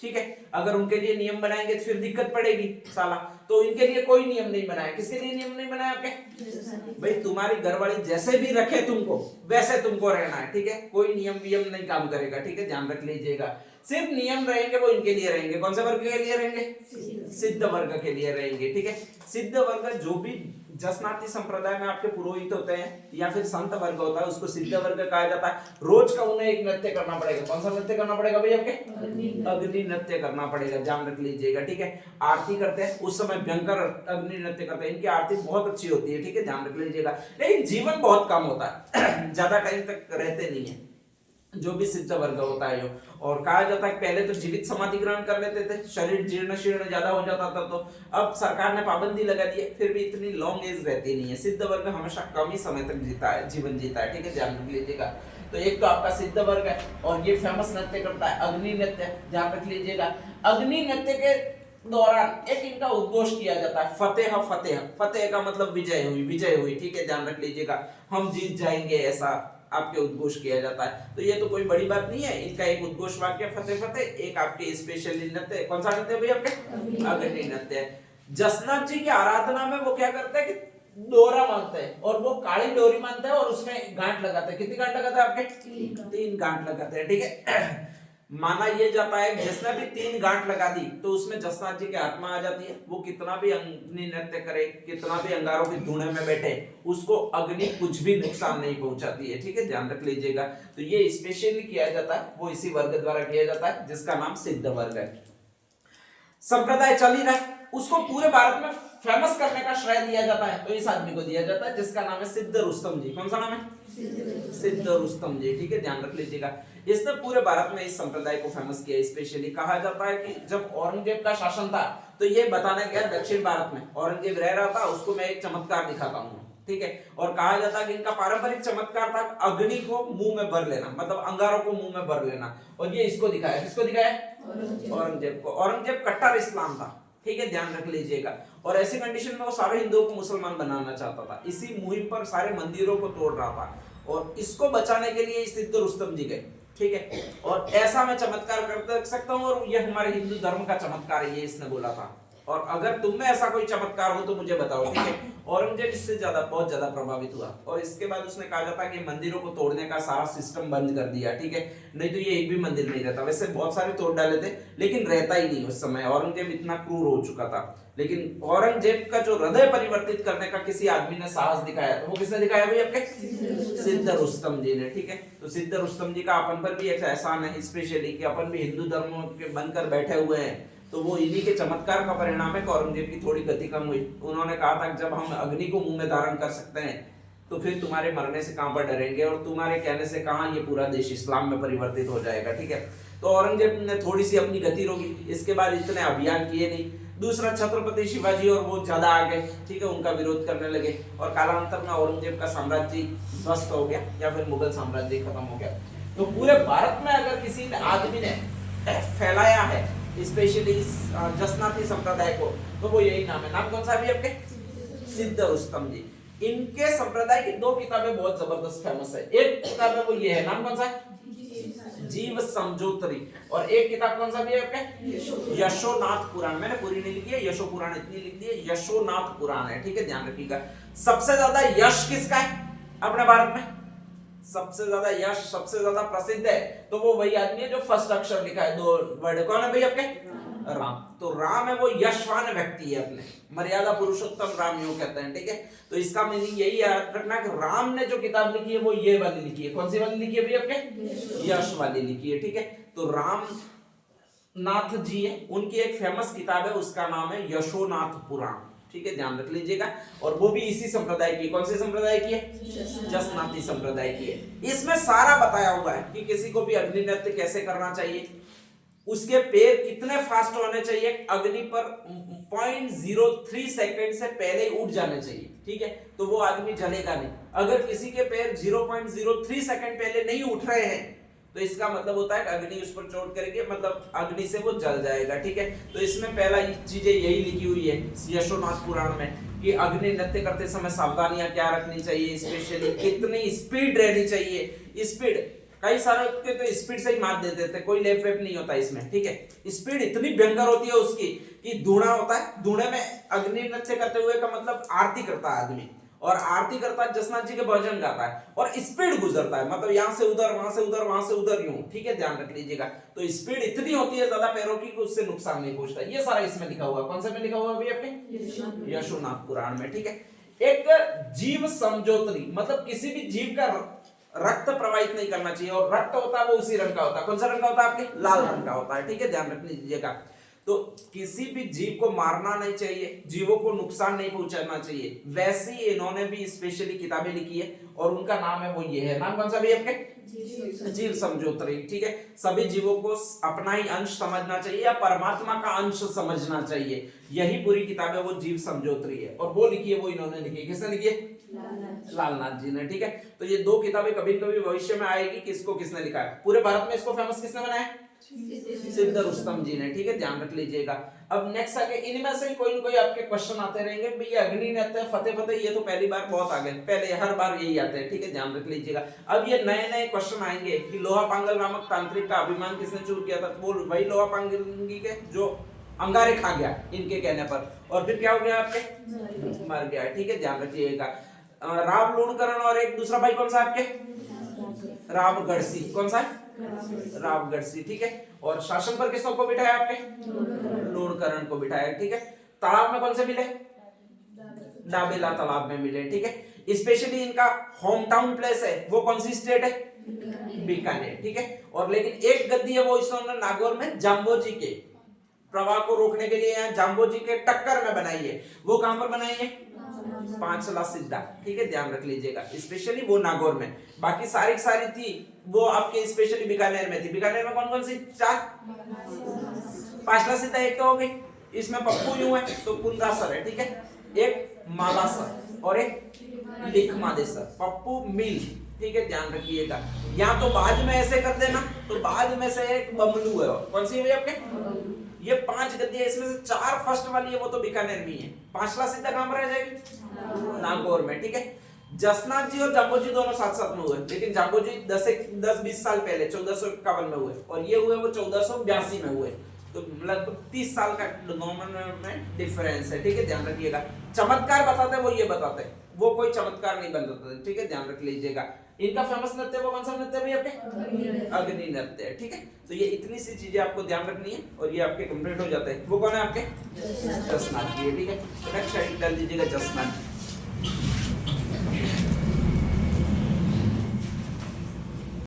ठीक है। अगर उनके लिए नियम बनाएंगे तो फिर दिक्कत पड़ेगी साला। तो इनके लिए कोई नियम नहीं बनाया। किसके लिए नियम नहीं बनाया? आपके भाई तुम्हारी घरवाली जैसे भी रखे तुमको वैसे तुमको रहना है, ठीक है। कोई नियम वियम नहीं काम करेगा, ठीक है, ध्यान रख लीजिएगा। सिर्फ नियम रहेंगे वो इनके लिए रहेंगे। कौन से वर्ग के लिए रहेंगे? सिद्ध वर्ग के लिए रहेंगे, ठीक है। सिद्ध वर्ग जो भी जसनाती संप्रदाय में आपके पुरोहित होते हैं या फिर संत वर्ग होता है, उसको सिद्ध वर्ग कहा जाता है। रोज का उन्हें एक नृत्य करना पड़ेगा। कौन सा नृत्य करना पड़ेगा भाई? आपके अग्नि नृत्य करना पड़ेगा, ध्यान रख लीजिएगा, ठीक है। आरती करते हैं उस समय भयंकर अग्नि नृत्य करते हैं, इनकी आरती बहुत अच्छी होती है, ठीक है, ध्यान रख लीजिएगा। लेकिन जीवन बहुत कम होता है ज्यादा टाइम तक रहते नहीं है जो भी सिद्ध वर्ग होता है। और कहा जाता है पहले तो जीवित समाधि ग्रहण कर लेते थे, शरीर जीर्ण शीर्ण ज्यादा हो जाता था, तो अब सरकार ने पाबंदी लगा दी है, फिर भी इतनी लॉन्ग एज रहती नहीं है। सिद्ध वर्ग हमेशा कम ही समय तक जीता है, जीवन जीता है, ठीक है, ध्यान रख लीजिएगा। तो एक तो आपका सिद्ध वर्ग है और ये फेमस नृत्य करता है अग्नि नृत्य, ध्यान रख लीजिएगा। अग्नि नृत्य के दौरान एक इनका उद्घोष किया जाता है, फतेह फतेह। फतेह का मतलब विजय हुई, विजय हुई, ठीक है, ध्यान रख लीजिएगा। हम जीत जाएंगे, ऐसा आपके उद्घोष किया जाता है। तो ये तो कोई बड़ी बात नहीं है। इनका एक उद्घोष वाक्य फतेह फतेह, एक आपके स्पेशली नृत्य। कौन सा नृत्य भाई? आपके अग्नि नृत्य। जसनाथ जी की आराधना में वो क्या करते हैं कि डोरा मानते हैं और वो काली डोरी मानते हैं और उसमें गांठ लगाते हैं। कितनी गांठ लगाते हैं? आपके 3 गांठ लगाते हैं, ठीक है। माना ये जाता है जिसने भी 3 गांठ लगा दी तो उसमें जसनाथ जी की आत्मा आ जाती है। वो कितना भी अग्नि नृत्य करे, कितना भी अंगारों की धुएं में बैठे, उसको अग्नि कुछ भी नुकसान नहीं पहुंचाती है, ठीक है, ध्यान रख लीजिएगा। तो ये स्पेशली किया जाता है, वो इसी वर्ग द्वारा किया जाता है जिसका नाम सिद्ध वर्ग है। संप्रदाय चल ही रहा है, उसको पूरे भारत में फेमस करने का श्रेय दिया जाता है, तो इस आदमी को दिया जाता है जिसका नाम है सिद्ध रुस्तम जी। कौन सा नाम है? सिद्ध रुस्तम जी, ठीक है, ध्यान रख लीजिएगा। इसने पूरे भारत में इस संप्रदाय को फेमस किया। स्पेशली कहा जाता है कि जब औरंगजेब का शासन था तो ये बताने गया दक्षिण भारत में औरंगजेब रह रहा था, उसको मैं एक चमत्कार दिखाता हूँ, ठीक है। और कहा जाता है कि इनका पारंपरिक चमत्कार था अग्नि को मुंह में भर लेना, मतलब अंगारों को मुंह में भर लेना। और ये इसको दिखाया, किसको दिखाया? औरंगजेब को। औरंगजेब कट्टर इस्लाम था, ठीक है, ध्यान रख लीजिएगा। और ऐसी कंडीशन में वो सारे हिंदुओं को मुसलमान बनाना चाहता था। इसी मुहिम पर सारे मंदिरों को तोड़ रहा था और इसको बचाने के लिए सिद्ध रुस्तम जी गए, ठीक है। और ऐसा मैं चमत्कार कर सकता हूँ और ये हमारे हिंदू धर्म का चमत्कार है, ये इसने बोला था। और अगर तुम में ऐसा कोई चमत्कार हो तो मुझे बताओ, ठीक है। औरंगजेब इससे बहुत ज्यादा प्रभावित हुआ और इसके बाद उसने कहा जाता है कि मंदिरों को तोड़ने का सारा सिस्टम बंद कर दिया, ठीक है। नहीं तो ये एक भी मंदिर नहीं रहता। वैसे बहुत सारे तोड़ डाले थे लेकिन रहता ही नहीं उस समय। औरंगजेब इतना क्रूर हो चुका था। लेकिन औरंगजेब का जो हृदय परिवर्तित करने का किसी आदमी ने साहस दिखाया, तो वो किसने दिखाया भाई? आपके सिद्ध रुस्तम जी ने, ठीक है। तो सिद्ध रुस्तम जी का अपन पर भी एक एहसान है स्पेशली कि अपन भी हिंदू धर्म के बनकर बैठे हुए हैं। तो वो इन्हीं के चमत्कार का परिणाम है कि औरंगजेब की थोड़ी गति कम हुई। उन्होंने कहा था कि जब हम अग्नि को मुंह में धारण कर सकते हैं तो फिर तुम्हारे मरने से कहां पर डरेंगे और तुम्हारे कहने से कहां ये पूरा देश इस्लाम में परिवर्तित हो जाएगा, ठीक है। तो औरंगजेब ने थोड़ी सी अपनी गति रोकी, इसके बाद इतने अभियान किए नहीं। दूसरा छत्रपति शिवाजी और वो ज्यादा आ गए, ठीक है, उनका विरोध करने लगे और कालांतर में औरंगजेब का साम्राज्य ध्वस्त हो गया या फिर मुगल साम्राज्य खत्म हो गया। तो पूरे भारत में अगर किसी आदमी ने फैलाया है स्पेशली जसनाती संप्रदाय को, तो वो यही नाम है। नाम कौन सा है अभी आपके? सिद्ध रुस्तम जी। इनके संप्रदाय की दो किताबें बहुत जबरदस्त फेमस है। एक किताब है वो ये है, नाम कौन सा है? जीव समझोतरी। और एक किताब कौन सा भी है आपके? यशोनाथ पुराण। मैंने पूरी नहीं लिखी है, यशो पुराण इतनी लिख दी है, यशोनाथ पुराण है, ठीक है, ध्यान रखिएगा। सबसे ज्यादा यश किसका है अपने भारत में? सबसे ज्यादा यश, सबसे ज्यादा प्रसिद्ध है तो वो वही आदमी है जो फर्स्ट अक्षर लिखा है, दो वर्ड। कौन है भाई आपके? राम। तो राम है वो यशवान व्यक्ति है, अपने मर्यादा पुरुषोत्तम राम यूं कहते हैं, ठीक है। तो इसका मीनिंग यही याद रखना कि राम ने जो किताब लिखी है वो ये वाली लिखी है। कौन सी वाली लिखी है भैया आपके? यश वाली लिखी है, ठीक है। तो राम नाथ जी है, उनकी एक फेमस किताब है, उसका नाम है यशोनाथ पुराण, ठीक है, ध्यान रख लीजिएगा। और वो भी इसी संप्रदाय की, कौन से संप्रदाय की है? जसनाती संप्रदाय की है। इसमें सारा बताया हुआ है कि किसी को भी अग्नि नृत्य कैसे करना चाहिए, उसके पैर कितने फास्ट होने चाहिए, अग्नि पर 0.03 सेकंड से पहले ही उठ जाने चाहिए, ठीक है, तो वो आदमी जलेगा नहीं। अगर किसी के पैर 0.03 सेकंड पहले नहीं उठ रहे हैं तो इसका मतलब होता है कि अग्नि उस पर चोट करेगी, मतलब अग्नि से वो जल जाएगा, ठीक है। तो इसमें पहला चीजें यही लिखी हुई है यशोनाथ पुराण में कि अग्नि नृत्य करते समय सावधानियां क्या रखनी चाहिए, स्पेशली कितनी स्पीड रहनी चाहिए। स्पीड कई सारे के तो स्पीड से ही मार देते थे, कोई लेप वेप नहीं होता इसमें, ठीक है। स्पीड इतनी भयंकर होती है उसकी कि धुआं होता है, धुएं में अग्नि नृत्य करते हुए का मतलब आरती करता है आदमी, और आरती करता है जसनाथ जी के भजन गाता है, और स्पीड गुजरता है, मतलब यहां से उधर, वहां से उधर, वहां से उधर, यूं, ठीक है, ध्यान रख लीजिएगा। तो स्पीड इतनी होती है ज्यादा पैरों की कि उससे नुकसान नहीं पहुंचता। ये सारा इसमें लिखा हुआ, कौन सा में लिखा हुआ अभी आपके? यशोनाथ पुराण में, ठीक है। एक जीव समझोतरी, मतलब किसी भी जीव का रक्त प्रवाहित नहीं करना चाहिए, और रक्त होता है वो उसी रंग का होता है। कौन सा रंग का होता है आपके? लाल रंग का होता है, ठीक है, ध्यान रख लीजिएगा। तो किसी भी जीव को मारना नहीं चाहिए, जीवों को नुकसान नहीं पहुंचाना चाहिए। वैसे ही इन्होंने भी स्पेशली किताबें लिखी है, और उनका नाम है वो ये है, नाम कौन सा भी आपके? जीव समझोतरी, ठीक है। सभी जीवों को अपना ही अंश समझना चाहिए या परमात्मा का अंश समझना चाहिए, यही पूरी किताब है वो जीव समझोतरी है। और वो लिखी है वो इन्होंने लिखी है, किसने लिखी है? लालनाथ जी ने, ठीक है। तो ये दो किताबें कभी कभी भविष्य में आएगी, किसको किसने लिखा है, पूरे भारत में इसको फेमस किसने बनाया? सिद्ध रुस्तम जी ने, ठीक है, ध्यान रख लीजिएगा। अब नेक्स्ट आगे इनमें से कोई न कोई आपके क्वेश्चन आते रहेंगे। भैया अग्नि नृत्य, फतेह फतेह, ये तो पहली बार बहुत आ गए, पहले हर बार यही आते हैं, ठीक है, ध्यान रख लीजिएगा। अब ये नए नए क्वेश्चन आएंगे कि लोहा पांगल नामक तांत्रिक का अभिमान किसने चूर किया था, वो वही लोहा पांगल के जो अंगारे खा गया इनके कहने पर, और फिर क्या हो गया आपके? मर गया, ठीक है, ध्यान रखिएगा। राव लूणकरण और एक दूसरा भाई कौन सा आपके? रावगढ़सी। कौन सा है? रावगढ़सी, ठीक है। और शासन पर किसको को बिठाया आपके? लूणकरण को बिठाया, ठीक है। तालाब में कौन से मिले? डाबेला तालाब में मिले, ठीक है। स्पेशली इनका होम टाउन प्लेस है वो कौन सी स्टेट है? बीकानेर, ठीक है। और लेकिन एक गद्दी है वो इन्होंने नागौर में जाम्बोजी के प्रवाह को रोकने के लिए यहाँ जाम्बोजी के टक्कर में बनाई है। वो कहां पर बनाई है? पांचला सिद्धा, ठीक है, ध्यान रख लीजिएगा। स्पेशली वो नागौर में, बाकी सारी सारी थी वो आपके स्पेशली बीकानेर में थी। बीकानेर में कौन कौन सी? 4 पांचला सिद्धा एक तो हो गई, इसमें पप्पू यूं है तो कुंदासर है, ठीक है, एक मालासर और एक लिखमादेसर, पप्पू मिल, ठीक है, ध्यान रखिएगा। या तो बाद में ऐसे कर देना, तो बाद में से एक बमलू है, कौन सी है आपके? ये 5 गद्दी है, इसमें से 4 फर्स्ट वाली है वो तो बीकानेर में है। पांचला सिद्धा कहां पर रह जाएगी? नागौर में, ठीक है। जसनाथ जी और जाम्बोजी दोनों साथ साथ में हुए, लेकिन जाम्बोजी 10-20 साल पहले 1451 में हुए, और ये हुए वो 1482 में हुए, तो लगभग 30 साल का दोनों में डिफरेंस है, ठीक है, ध्यान रखिएगा। चमत्कार बताते वो ये बताते, वो कोई चमत्कार नहीं बताते, ठीक है, ध्यान रख लीजिएगा। इनका फेमस नृत्य वो कौन सा नृत्य है आपके? अग्नि नृत्य, ठीक है। तो ये इतनी सी चीजें आपको ध्यान रखनी है और ये आपके कंप्लीट हो जाते हैं। वो कौन है आपके? जसनाथ जी, ठीक है। नेक्स्ट डाल दीजिएगा जसनाथ।